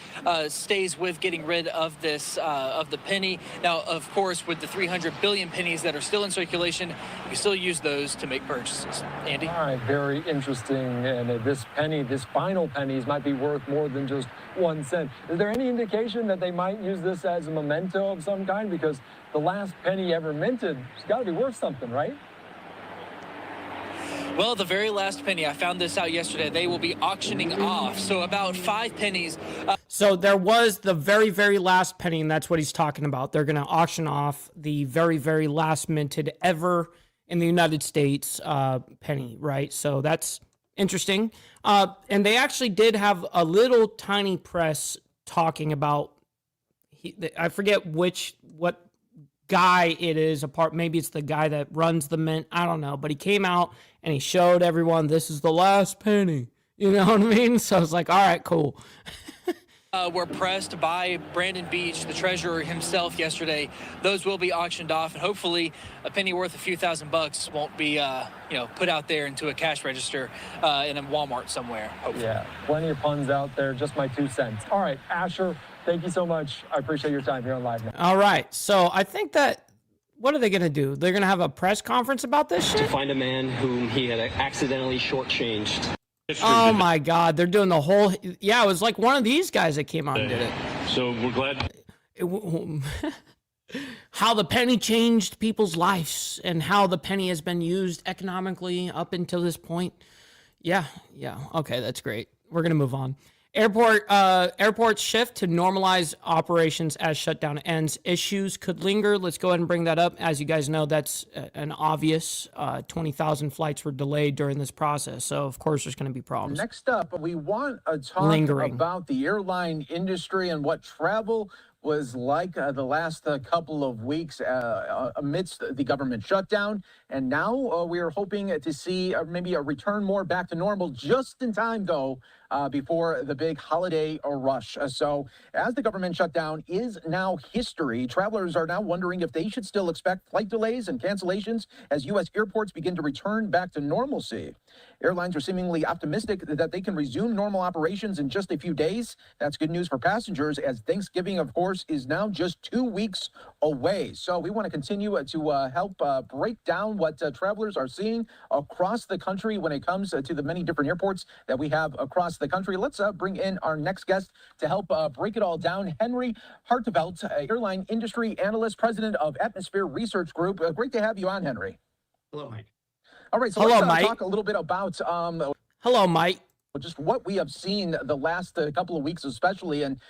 [SPEAKER 7] stays with getting rid of this, of the penny. Now, of course, with the 300 billion pennies that are still in circulation, you still use those to make purchases. Andy?
[SPEAKER 3] All right, very interesting. And this penny, this final pennies might be worth more than just 1 cent. Is there any indication that they might use this as a memento of some kind? Because the last penny ever minted has got to be worth something, right?
[SPEAKER 7] Well, the very last penny, I found this out yesterday, they will be auctioning off. So about 5 pennies.
[SPEAKER 2] So there was the very, very last penny, and that's what he's talking about. They're going to auction off the very, very last minted ever in the United States penny, right? So that's interesting. And they actually did have a little tiny press talking about, I forget what guy it is, maybe it's the guy that runs the mint, I don't know, but he came out and he showed everyone this is the last penny, you know what I mean? So I was like, all right, cool.
[SPEAKER 7] Were pressed by Brandon Beach, the treasurer himself, yesterday. Those will be auctioned off, and hopefully a penny worth a few $1,000s won't be put out there into a cash register in a Walmart somewhere, hopefully.
[SPEAKER 3] Yeah, plenty of puns out there, just my 2 cents. All right, Asher, thank you so much. I appreciate your time here on Live Now.
[SPEAKER 2] All right, so I think that, what are they going to do? They're going to have a press conference about this shit?
[SPEAKER 11] To find a man whom he had accidentally shortchanged.
[SPEAKER 2] Oh my God, they're doing the whole, yeah, it was like one of these guys that came out and did it.
[SPEAKER 8] So we're glad.
[SPEAKER 2] How the penny changed people's lives and how the penny has been used economically up until this point. Yeah, okay, that's great. We're going to move on. Airports shift to normalize operations as shutdown ends. Issues could linger. Let's go ahead and bring that up. As you guys know, that's an obvious 20,000 flights were delayed during this process. So, of course, there's going to be problems.
[SPEAKER 12] Next up, we want to talk about the airline industry and what travel was like the last couple of weeks amidst the government shutdown. And now we are hoping to see maybe a return more back to normal just in time, though, before the big holiday rush. So as the government shutdown is now history, travelers are now wondering if they should still expect flight delays and cancellations as U.S. airports begin to return back to normalcy. Airlines are seemingly optimistic that they can resume normal operations in just a few days. That's good news for passengers, as Thanksgiving, of course, is now just 2 weeks away. So we want to continue to help break down what travelers are seeing across the country when it comes to the many different airports that we have across the country. Let's bring in our next guest to help break it all down. Henry Hartevelt, airline industry analyst, president of Atmosphere Research Group. Great to have you on, Henry.
[SPEAKER 13] Hello, Mike.
[SPEAKER 12] All right, so
[SPEAKER 2] Hello,
[SPEAKER 12] let's
[SPEAKER 2] Mike.
[SPEAKER 12] talk a little bit about
[SPEAKER 2] Hello, Mike.
[SPEAKER 12] just what we have seen the last couple of weeks, especially, and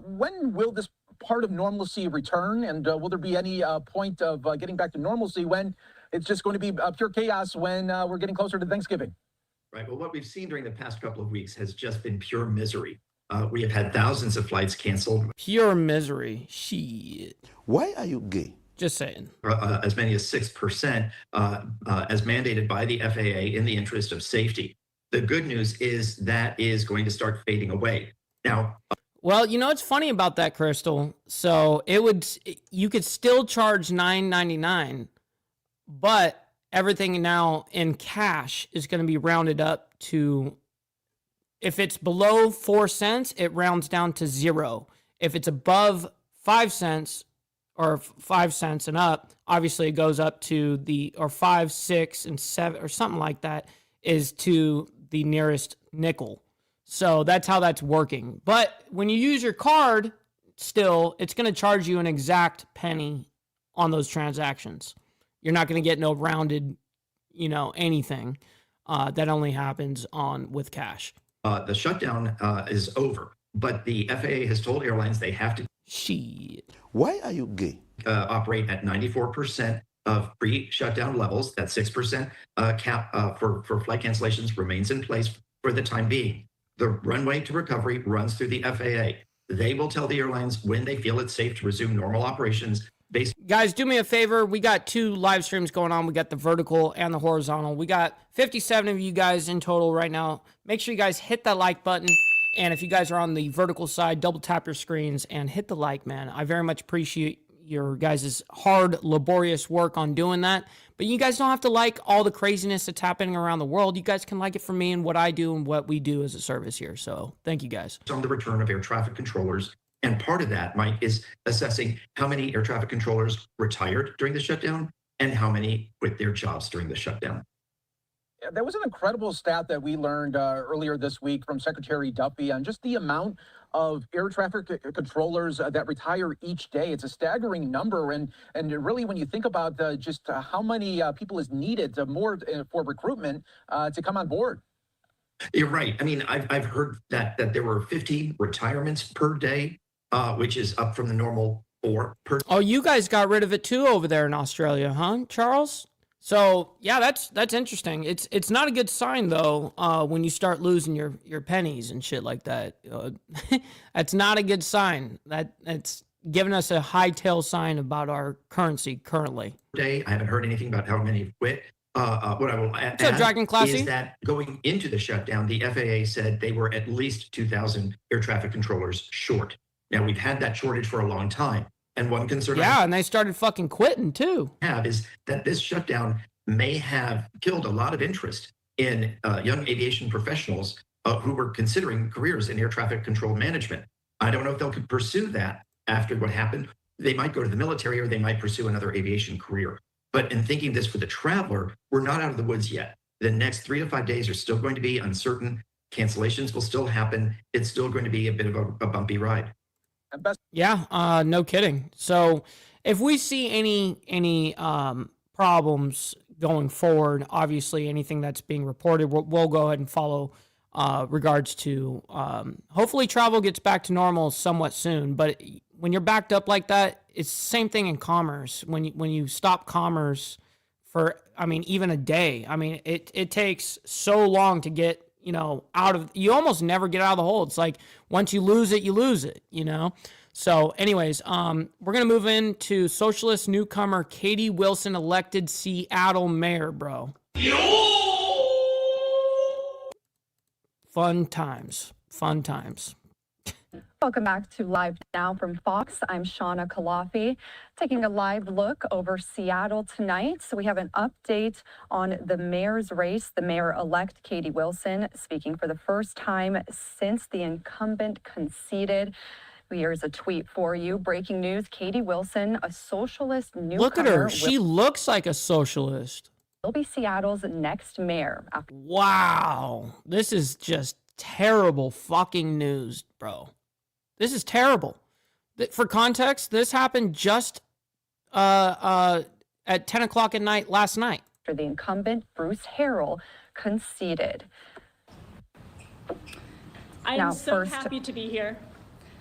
[SPEAKER 12] when will this part of normalcy return? And will there be any point of getting back to normalcy when it's just going to be pure chaos when we're getting closer to Thanksgiving?
[SPEAKER 13] Right. Well, what we've seen during the past couple of weeks has just been pure misery. We have had thousands of flights canceled.
[SPEAKER 2] Pure misery. Shit.
[SPEAKER 14] Why are you gay?
[SPEAKER 2] Just saying.
[SPEAKER 13] As many as 6%, as mandated by the FAA in the interest of safety. The good news is that is going to start fading away. Now,
[SPEAKER 2] Well, you know what's funny about that, Crystal? So you could still charge $9.99, but everything now in cash is going to be rounded up to, if it's below 4 cents, it rounds down to 0. If it's above 5 cents or 5 cents and up, obviously it goes up to or 5, 6, and 7 or something like that is to the nearest nickel. So that's how that's working. But when you use your card, still, it's going to charge you an exact penny on those transactions. You're not going to get no rounded, anything. That only happens with cash.
[SPEAKER 13] The shutdown is over, but the FAA has told airlines they have to
[SPEAKER 2] Shit.
[SPEAKER 14] Why are you gay?
[SPEAKER 13] operate at 94% of pre-shutdown levels. That 6% cap for flight cancellations remains in place for the time being. The runway to recovery runs through the FAA. They will tell the airlines when they feel it's safe to resume normal operations.
[SPEAKER 2] Guys, do me a favor. We got 2 live streams going on. We got the vertical and the horizontal. We got 57 of you guys in total right now. Make sure you guys hit that like button. And if you guys are on the vertical side, double tap your screens and hit the like, man. I very much appreciate your guys' hard, laborious work on doing that. But you guys don't have to like all the craziness that's happening around the world. You guys can like it for me and what I do and what we do as a service here. So thank you, guys.
[SPEAKER 13] On the return of air traffic controllers. And part of that, Mike, is assessing how many air traffic controllers retired during the shutdown and how many quit their jobs during the shutdown.
[SPEAKER 12] There was an incredible stat that we learned earlier this week from Secretary Duffy on just the amount of air traffic controllers that retire each day. It's a staggering number. And really, when you think about just how many people is needed more for recruitment to come on board.
[SPEAKER 13] You're right. I mean, I've heard that there were 50 retirements per day, which is up from the normal 4 per.
[SPEAKER 2] Oh, you guys got rid of it too over there in Australia, huh, Charles? So yeah, that's interesting. It's not a good sign though when you start losing your pennies and shit like that. That's not a good sign. That's giving us a hightail sign about our currency currently.
[SPEAKER 13] Day, I haven't heard anything about how many quit. What I will add
[SPEAKER 2] Dragon Classy?
[SPEAKER 13] is that going into the shutdown, the FAA said they were at least 2,000 air traffic controllers short. Now we've had that shortage for a long time. And one concern
[SPEAKER 2] and they started fucking quitting too.
[SPEAKER 13] Is that this shutdown may have killed a lot of interest in young aviation professionals who were considering careers in air traffic control management. I don't know if they'll pursue that after what happened. They might go to the military or they might pursue another aviation career. But in thinking this for the traveler, we're not out of the woods yet. The next 3 to 5 days are still going to be uncertain. Cancellations will still happen. It's still going to be a bit of a bumpy ride.
[SPEAKER 2] Yeah, no kidding. So if we see any problems going forward, obviously anything that's being reported, we'll go ahead and follow regards to hopefully travel gets back to normal somewhat soon. But when you're backed up like that, it's the same thing in commerce. When you stop commerce for, even a day, it takes so long to get, you almost never get out of the hole. It's like once you lose it, you lose it, So anyways, we're going to move into socialist newcomer Katie Wilson elected Seattle mayor, bro. Fun times. Fun times.
[SPEAKER 15] Welcome back to Live Now from Fox. I'm Shauna Kalafi, taking a live look over Seattle tonight. So we have an update on the mayor's race. The mayor-elect, Katie Wilson, speaking for the first time since the incumbent conceded. Here's a tweet for you. Breaking news, Katie Wilson, a socialist newcomer.
[SPEAKER 2] Look at her. She looks like a socialist.
[SPEAKER 15] Will be Seattle's next mayor.
[SPEAKER 2] Wow. This is just terrible fucking news, bro. This is terrible. For context, this happened just at 10 o'clock at night last night.
[SPEAKER 15] For the incumbent, Bruce Harrell, conceded.
[SPEAKER 16] I am so happy to be here.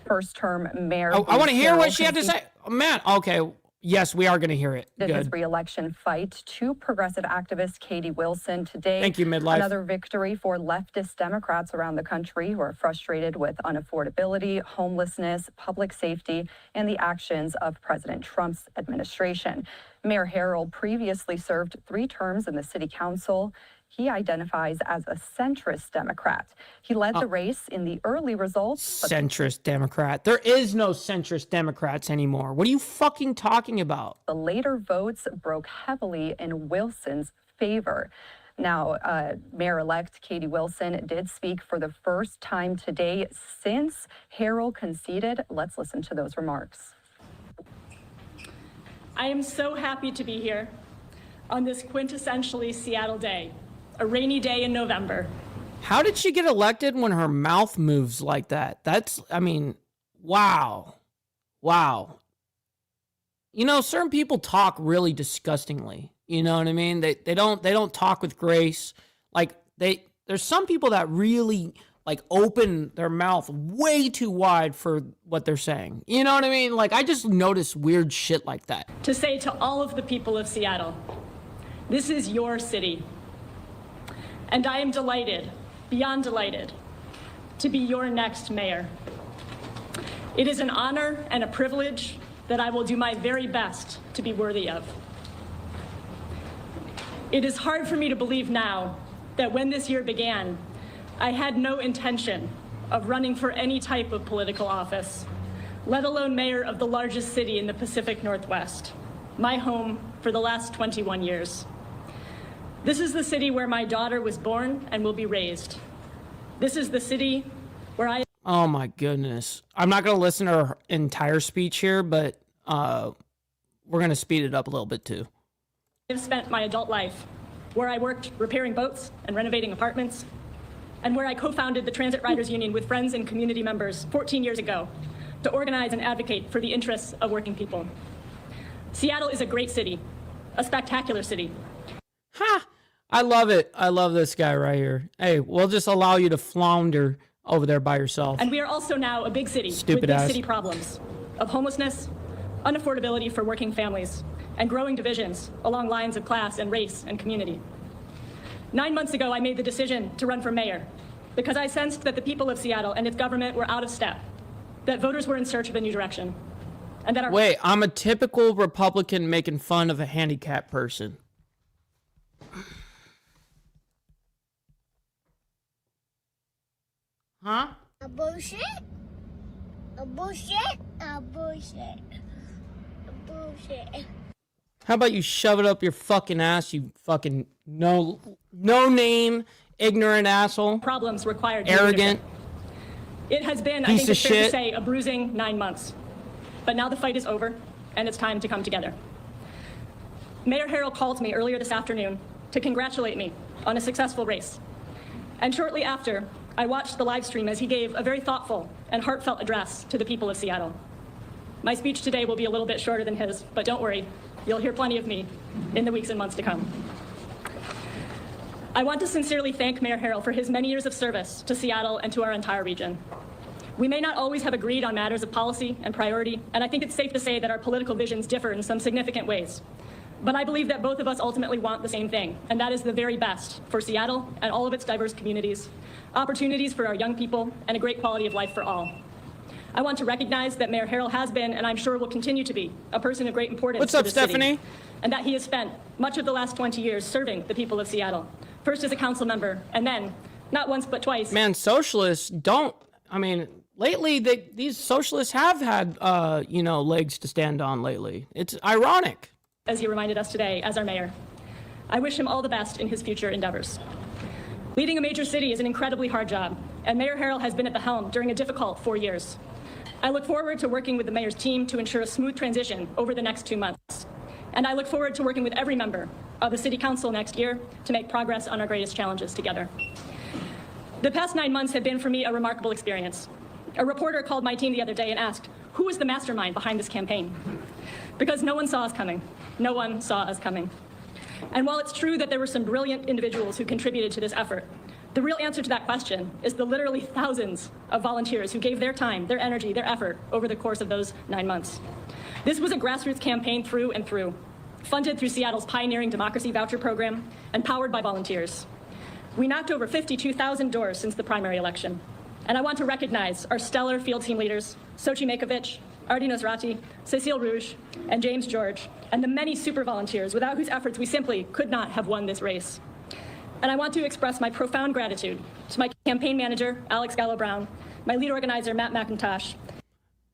[SPEAKER 15] First-term mayor.
[SPEAKER 2] I want to hear what she had to say. Oh, man, okay. Yes, we are going to hear it.
[SPEAKER 15] Did his
[SPEAKER 2] Good.
[SPEAKER 15] re-election fight to progressive activist Katie Wilson today.
[SPEAKER 2] Thank you, Midlife.
[SPEAKER 15] Another victory for leftist Democrats around the country who are frustrated with unaffordability, homelessness, public safety, and the actions of President Trump's administration. Mayor Harrell previously served 3 terms in the city council. He identifies as a centrist Democrat. He led the race in the early results.
[SPEAKER 2] Centrist Democrat. There is no centrist Democrats anymore. What are you fucking talking about?
[SPEAKER 15] The later votes broke heavily in Wilson's favor. Now, Mayor-elect Katie Wilson did speak for the first time today since Harrell conceded. Let's listen to those remarks.
[SPEAKER 16] I am so happy to be here on this quintessentially Seattle day, a rainy day in November.
[SPEAKER 2] How did she get elected when her mouth moves like that? That's, I mean, wow. Wow. You know, certain people talk really disgustingly. You know what I mean? They don't talk with grace. Like there's some people that really like open their mouth way too wide for what they're saying. You know what I mean? Like I just notice weird shit like that.
[SPEAKER 16] To say to all of the people of Seattle, this is your city. And I am delighted, beyond delighted, to be your next mayor. It is an honor and a privilege that I will do my very best to be worthy of. It is hard for me to believe now that when this year began, I had no intention of running for any type of political office, let alone mayor of the largest city in the Pacific Northwest, my home for the last 21 years. This is the city where my daughter was born and will be raised. This is the city where I...
[SPEAKER 2] Oh my goodness. I'm not going to listen to her entire speech here, but we're going to speed it up a little bit too.
[SPEAKER 16] I've spent my adult life, where I worked repairing boats and renovating apartments, and where I co-founded the Transit Riders Union with friends and community members 14 years ago to organize and advocate for the interests of working people. Seattle is a great city, a spectacular city.
[SPEAKER 2] Ha! I love it. I love this guy right here. Hey, we'll just allow you to flounder over there by yourself.
[SPEAKER 16] And we are also now a big city
[SPEAKER 2] Stupid
[SPEAKER 16] with big
[SPEAKER 2] ass.
[SPEAKER 16] city problems of homelessness, unaffordability for working families, and growing divisions along lines of class and race and community. 9 months ago, I made the decision to run for mayor because I sensed that the people of Seattle and its government were out of step, that voters were in search of a new direction, and that our...
[SPEAKER 2] Wait, I'm a typical Republican making fun of a handicapped person. Huh?
[SPEAKER 17] A bullshit? A bullshit? A bullshit? A bullshit?
[SPEAKER 2] How about you shove it up your fucking ass, you fucking no name, ignorant asshole.
[SPEAKER 16] Problems required
[SPEAKER 2] arrogant.
[SPEAKER 16] It has been, I
[SPEAKER 2] Piece
[SPEAKER 16] think
[SPEAKER 2] of
[SPEAKER 16] it's fair to
[SPEAKER 2] shit.
[SPEAKER 16] say, a bruising 9 months. But now the fight is over, and it's time to come together. Mayor Harrell called me earlier this afternoon to congratulate me on a successful race. And shortly after, I watched the live stream as he gave a very thoughtful and heartfelt address to the people of Seattle. My speech today will be a little bit shorter than his, but don't worry, you'll hear plenty of me in the weeks and months to come. I want to sincerely thank Mayor Harrell for his many years of service to Seattle and to our entire region. We may not always have agreed on matters of policy and priority, and I think it's safe to say that our political visions differ in some significant ways. But I believe that both of us ultimately want the same thing, and that is the very best for Seattle and all of its diverse communities, opportunities for our young people, and a great quality of life for all. I want to recognize that Mayor Harrell has been, and I'm sure will continue to be, a person of great importance
[SPEAKER 2] What's
[SPEAKER 16] to
[SPEAKER 2] up,
[SPEAKER 16] the
[SPEAKER 2] Stephanie?
[SPEAKER 16] city, and that he has spent much of the last 20 years serving the people of Seattle, first as a council member, and then, not once but twice.
[SPEAKER 2] Man, socialists don't, I mean, lately these socialists have had, legs to stand on lately. It's ironic.
[SPEAKER 16] As he reminded us today as our mayor. I wish him all the best in his future endeavors. Leading a major city is an incredibly hard job, and Mayor Harrell has been at the helm during a difficult 4 years. I look forward to working with the mayor's team to ensure a smooth transition over the next 2 months. And I look forward to working with every member of the City Council next year to make progress on our greatest challenges together. The past 9 months have been for me a remarkable experience. A reporter called my team the other day and asked, who was the mastermind behind this campaign? Because no one saw us coming. No one saw us coming. And while it's true that there were some brilliant individuals who contributed to this effort, the real answer to that question is the literally thousands of volunteers who gave their time, their energy, their effort over the course of those 9 months. This was a grassroots campaign through and through, funded through Seattle's pioneering democracy voucher program and powered by volunteers. We knocked over 52,000 doors since the primary election. And I want to recognize our stellar field team leaders, Sochi Makovich, Ardi Nosrati, Cecile Rouge, and James George, and the many super volunteers without whose efforts we simply could not have won this race. And I want to express my profound gratitude to my campaign manager, Alex Gallo-Brown, my lead organizer, Matt McIntosh.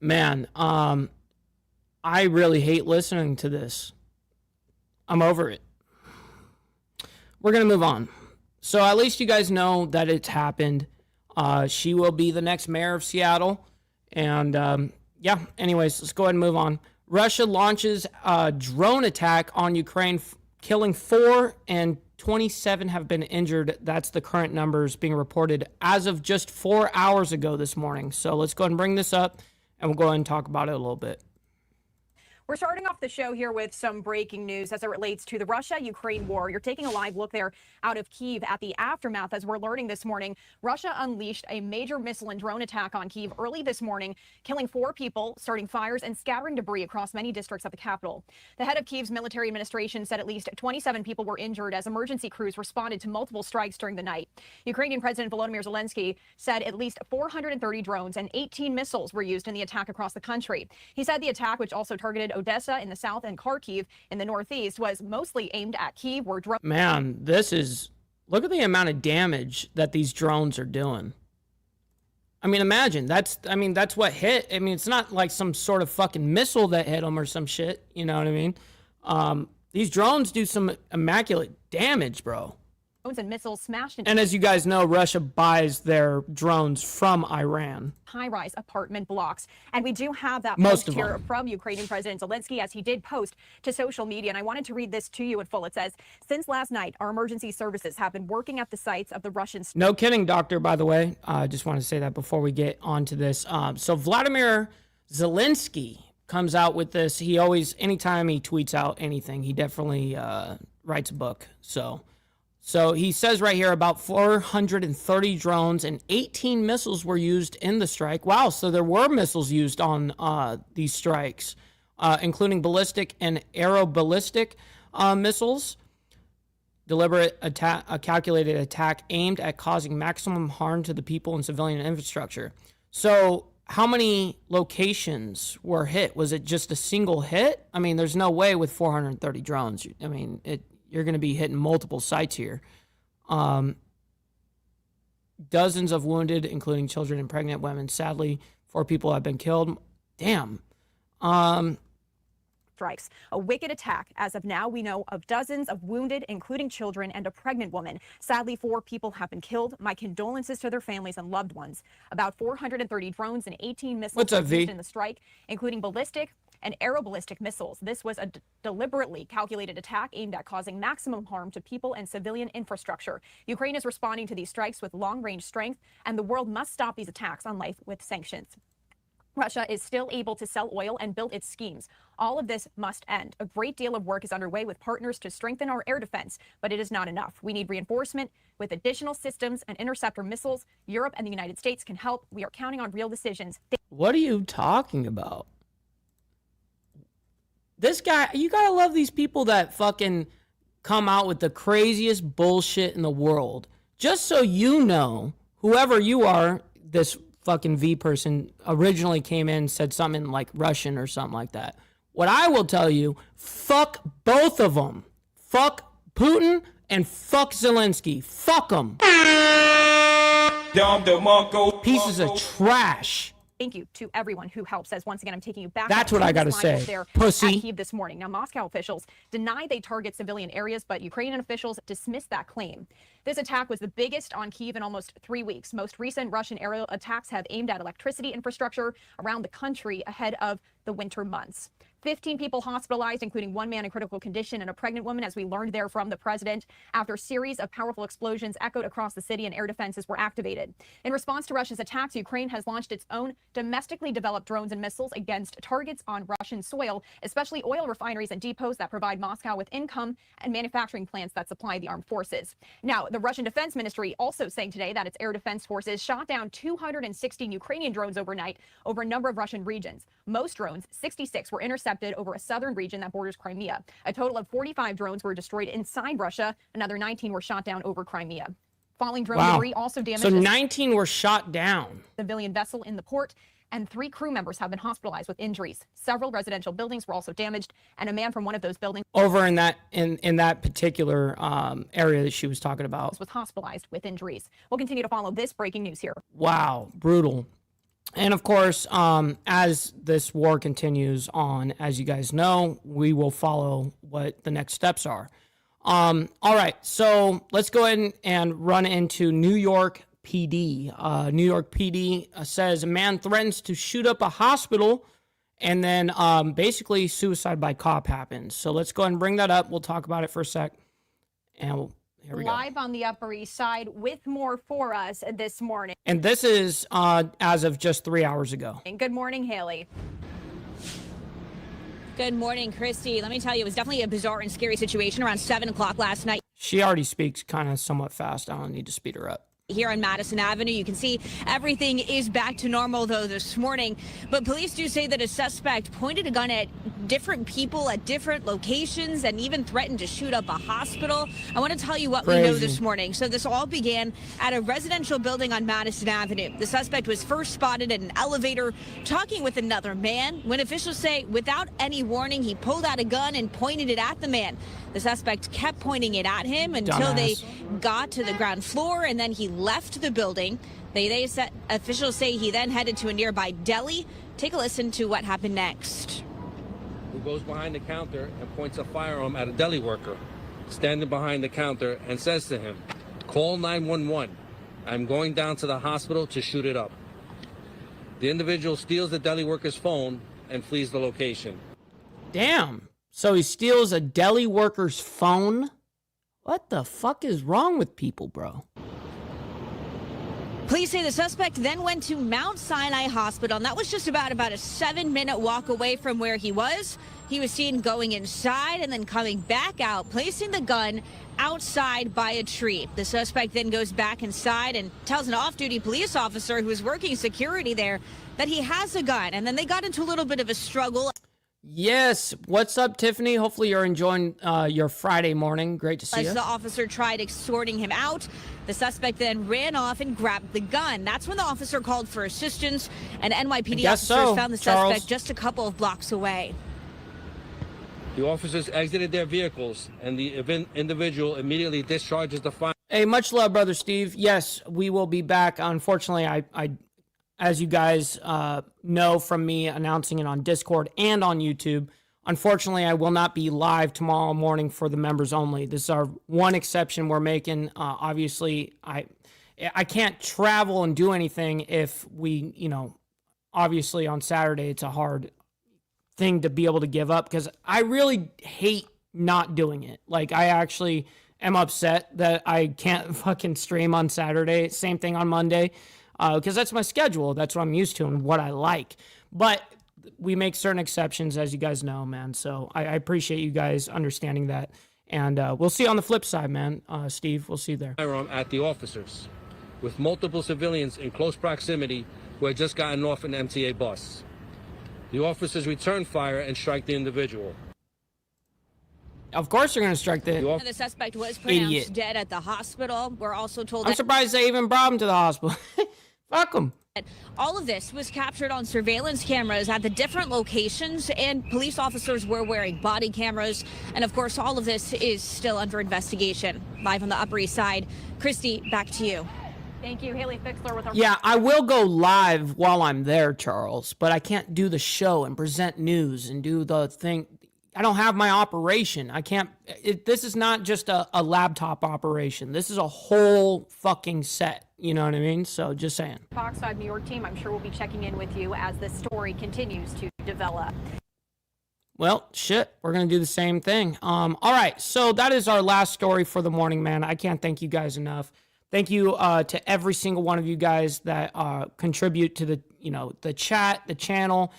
[SPEAKER 2] Man, I really hate listening to this. I'm over it. We're going to move on. So at least you guys know that it's happened. She will be the next mayor of Seattle. And anyways, let's go ahead and move on. Russia launches a drone attack on Ukraine, killing 4 and 27 have been injured. That's the current numbers being reported as of just 4 hours ago this morning. So let's go ahead and bring this up, and we'll go ahead and talk about it a little bit.
[SPEAKER 18] We're starting off the show here with some breaking news as it relates to the Russia-Ukraine war. You're taking a live look there out of Kyiv at the aftermath. As we're learning this morning, Russia unleashed a major missile and drone attack on Kyiv early this morning, killing 4 people, starting fires and scattering debris across many districts of the capital. The head of Kyiv's military administration said at least 27 people were injured as emergency crews responded to multiple strikes during the night. Ukrainian President Volodymyr Zelensky said at least 430 drones and 18 missiles were used in the attack across the country. He said the attack, which also targeted Odessa in the south and Kharkiv in the northeast, was mostly aimed at Kyiv, where drones...
[SPEAKER 2] Man, look at the amount of damage that these drones are doing. I mean, imagine, that's what hit. I mean, it's not like some sort of fucking missile that hit them or some shit, you know what I mean? These drones do some immaculate damage, bro.
[SPEAKER 18] And missiles smashed into...
[SPEAKER 2] And as you guys know, Russia buys their drones from Iran.
[SPEAKER 18] High-rise apartment blocks. And we do have that
[SPEAKER 2] Most
[SPEAKER 18] post
[SPEAKER 2] of
[SPEAKER 18] here
[SPEAKER 2] them.
[SPEAKER 18] from Ukrainian President Zelensky, as he did post to social media. And I wanted to read this to you in full. It says, since last night, our emergency services have been working at the sites of the Russian...
[SPEAKER 2] No kidding, doctor, by the way. I just want to say that before we get onto this. So Vladimir Zelensky comes out with this. He always, anytime he tweets out anything, he definitely writes a book. So he says right here about 430 drones and 18 missiles were used in the strike. Wow, so there were missiles used on these strikes, including ballistic and aeroballistic missiles. Deliberate attack, a calculated attack aimed at causing maximum harm to the people and civilian infrastructure. So how many locations were hit? Was it just a single hit? I mean, there's no way with 430 drones. I mean, you're going to be hitting multiple sites here. Dozens of wounded, including children and pregnant women. Sadly, 4 people have been killed. Damn.
[SPEAKER 18] Strikes. A wicked attack. As of now, we know of dozens of wounded, including children and a pregnant woman. Sadly, 4 people have been killed. My condolences to their families and loved ones. About 430 drones and 18 missiles
[SPEAKER 2] What's up,
[SPEAKER 18] were used
[SPEAKER 2] V?
[SPEAKER 18] in the strike, including ballistic and aeroballistic missiles. This was a deliberately calculated attack aimed at causing maximum harm to people and civilian infrastructure. Ukraine is responding to these strikes with long-range strength, and the world must stop these attacks on life with sanctions. Russia is still able to sell oil and build its schemes. All of this must end. A great deal of work is underway with partners to strengthen our air defense, but it is not enough. We need reinforcement with additional systems and interceptor missiles. Europe and the United States can help. We are counting on real decisions.
[SPEAKER 2] What are you talking about? This guy, you gotta love these people that fucking come out with the craziest bullshit in the world. Just so you know, whoever you are, this fucking V person originally came in and said something like Russian or something like that. What I will tell you, fuck both of them. Fuck Putin and fuck Zelensky. Fuck them. Pieces of trash.
[SPEAKER 18] Thank you to everyone who helps. As once again, I'm taking you back.
[SPEAKER 2] That's what I gotta say. Pussy.
[SPEAKER 18] At Kyiv this morning. Now, Moscow officials deny they target civilian areas, but Ukrainian officials dismiss that claim. This attack was the biggest on Kyiv in almost 3 weeks. Most recent Russian aerial attacks have aimed at electricity infrastructure around the country ahead of the winter months. 15 people hospitalized, including one man in critical condition and a pregnant woman, as we learned there from the president, after a series of powerful explosions echoed across the city and air defenses were activated. In response to Russia's attacks, Ukraine has launched its own domestically developed drones and missiles against targets on Russian soil, especially oil refineries and depots that provide Moscow with income and manufacturing plants that supply the armed forces. Now, the Russian Defense Ministry also saying today that its air defense forces shot down 216 Ukrainian drones overnight over a number of Russian regions. Most drones, 66, were intercepted over a southern region that borders Crimea. A total of 45 drones were destroyed inside Russia. Another 19 were shot down over Crimea. Falling drone debris also damaged.
[SPEAKER 2] So 19 were shot down.
[SPEAKER 18] Civilian vessel in the port, and 3 crew members have been hospitalized with injuries. Several residential buildings were also damaged, and a man from one of those buildings
[SPEAKER 2] Over in that particular area that she was talking about.
[SPEAKER 18] was hospitalized with injuries. We'll continue to follow this breaking news here.
[SPEAKER 2] Wow, brutal. And of course, as this war continues on, as you guys know, we will follow what the next steps are. All right, so let's go ahead and run into New York PD. New York PD says a man threatens to shoot up a hospital, and then basically suicide by cop happens. So let's go ahead and bring that up. We'll talk about it for a sec. And here we go.
[SPEAKER 18] Live on the Upper East Side with more for us this morning.
[SPEAKER 2] And this is as of just 3 hours ago.
[SPEAKER 18] Good morning, Haley.
[SPEAKER 19] Good morning, Christy. Let me tell you, it was definitely a bizarre and scary situation around 7 o'clock last night.
[SPEAKER 2] She already speaks kind of somewhat fast. I don't need to speed her up.
[SPEAKER 19] Here on Madison Avenue, you can see everything is back to normal, though, this morning. But police do say that a suspect pointed a gun at different people at different locations and even threatened to shoot up a hospital. I want to tell you what we know this morning. So this all began at a residential building on Madison Avenue. The suspect was first spotted at an elevator talking with another man. When officials say without any warning, he pulled out a gun and pointed it at the man. The suspect kept pointing it at him until they got to the ground floor, and then he left the building. Officials say he then headed to a nearby deli. Take a listen to what happened next.
[SPEAKER 8] Who goes behind the counter and points a firearm at a deli worker standing behind the counter and says to him, "Call 911. I'm going down to the hospital to shoot it up." The individual steals the deli worker's phone and flees the location.
[SPEAKER 2] Damn. So he steals a deli worker's phone? What the fuck is wrong with people, bro?
[SPEAKER 19] Police say the suspect then went to Mount Sinai Hospital, and that was just about a 7-minute walk away from where he was. He was seen going inside and then coming back out, placing the gun outside by a tree. The suspect then goes back inside and tells an off-duty police officer who was working security there that he has a gun, and then they got into a little bit of a struggle.
[SPEAKER 2] Yes. What's up, Tiffany? Hopefully you're enjoying your Friday morning. Great to see you.
[SPEAKER 19] As the officer tried escorting him out, the suspect then ran off and grabbed the gun. That's when the officer called for assistance, and NYPD officers found the suspect just a couple of blocks away.
[SPEAKER 8] The officers exited their vehicles, and the individual immediately discharges the fire.
[SPEAKER 2] Hey, much love, Brother Steve. Yes, we will be back. Unfortunately, I as you guys know from me announcing it on Discord and on YouTube, unfortunately, I will not be live tomorrow morning for the members only. This is our one exception we're making. Obviously, I can't travel and do anything if we, obviously on Saturday, it's a hard thing to be able to give up because I really hate not doing it. Like, I actually am upset that I can't fucking stream on Saturday. Same thing on Monday. Because that's my schedule. That's what I'm used to and what I like. But we make certain exceptions, as you guys know, man. So I appreciate you guys understanding that. And we'll see you on the flip side, man. Steve, we'll see you there.
[SPEAKER 8] Firearm at the officers, with multiple civilians in close proximity who had just gotten off an MTA bus. The officers return fire and strike the individual.
[SPEAKER 2] Of course they're going to strike
[SPEAKER 19] The suspect was pronounced dead at the hospital. We're also told
[SPEAKER 2] I'm surprised they even brought him to the hospital. Fuck him.
[SPEAKER 19] All of this was captured on surveillance cameras at the different locations, and police officers were wearing body cameras. And of course, all of this is still under investigation. Live on the Upper East Side, Christy, back to you.
[SPEAKER 18] Thank you, Haley Fixler with our.
[SPEAKER 2] Yeah, I will go live while I'm there, Charles, but I can't do the show and present news and do the thing. I don't have my operation. I can't. This is not just a laptop operation. This is a whole fucking set. You know what I mean? So just saying.
[SPEAKER 18] Fox 5 New York team, I'm sure we'll be checking in with you as this story continues to develop.
[SPEAKER 2] Well, shit, we're going to do the same thing. All right, so that is our last story for the morning, man. I can't thank you guys enough. Thank you to every single one of you guys that contribute to the chat, the channel,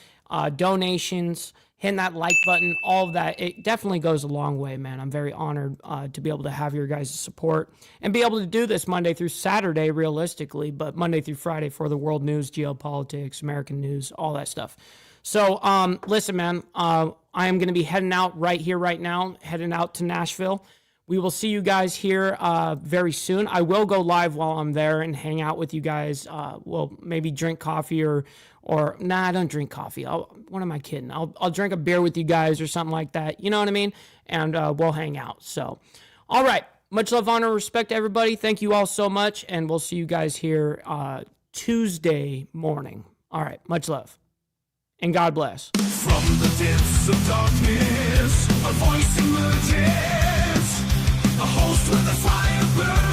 [SPEAKER 2] donations, hitting that like button, all of that. It definitely goes a long way, man. I'm very honored to be able to have your guys' support and be able to do this Monday through Saturday, realistically, but Monday through Friday for the world news, geopolitics, American news, all that stuff. So, listen, man, I am going to be heading out right here, right now, heading out to Nashville. We will see you guys here very soon. I will go live while I'm there and hang out with you guys. We'll maybe drink coffee or nah, I don't drink coffee. What am I kidding? I'll drink a beer with you guys or something like that. You know what I mean? And we'll hang out. So, all right. Much love, honor, respect, everybody. Thank you all so much. And we'll see you guys here Tuesday morning. All right. Much love. And God bless.
[SPEAKER 1] From the depths of darkness, a voice emerges. A host with a fire burns.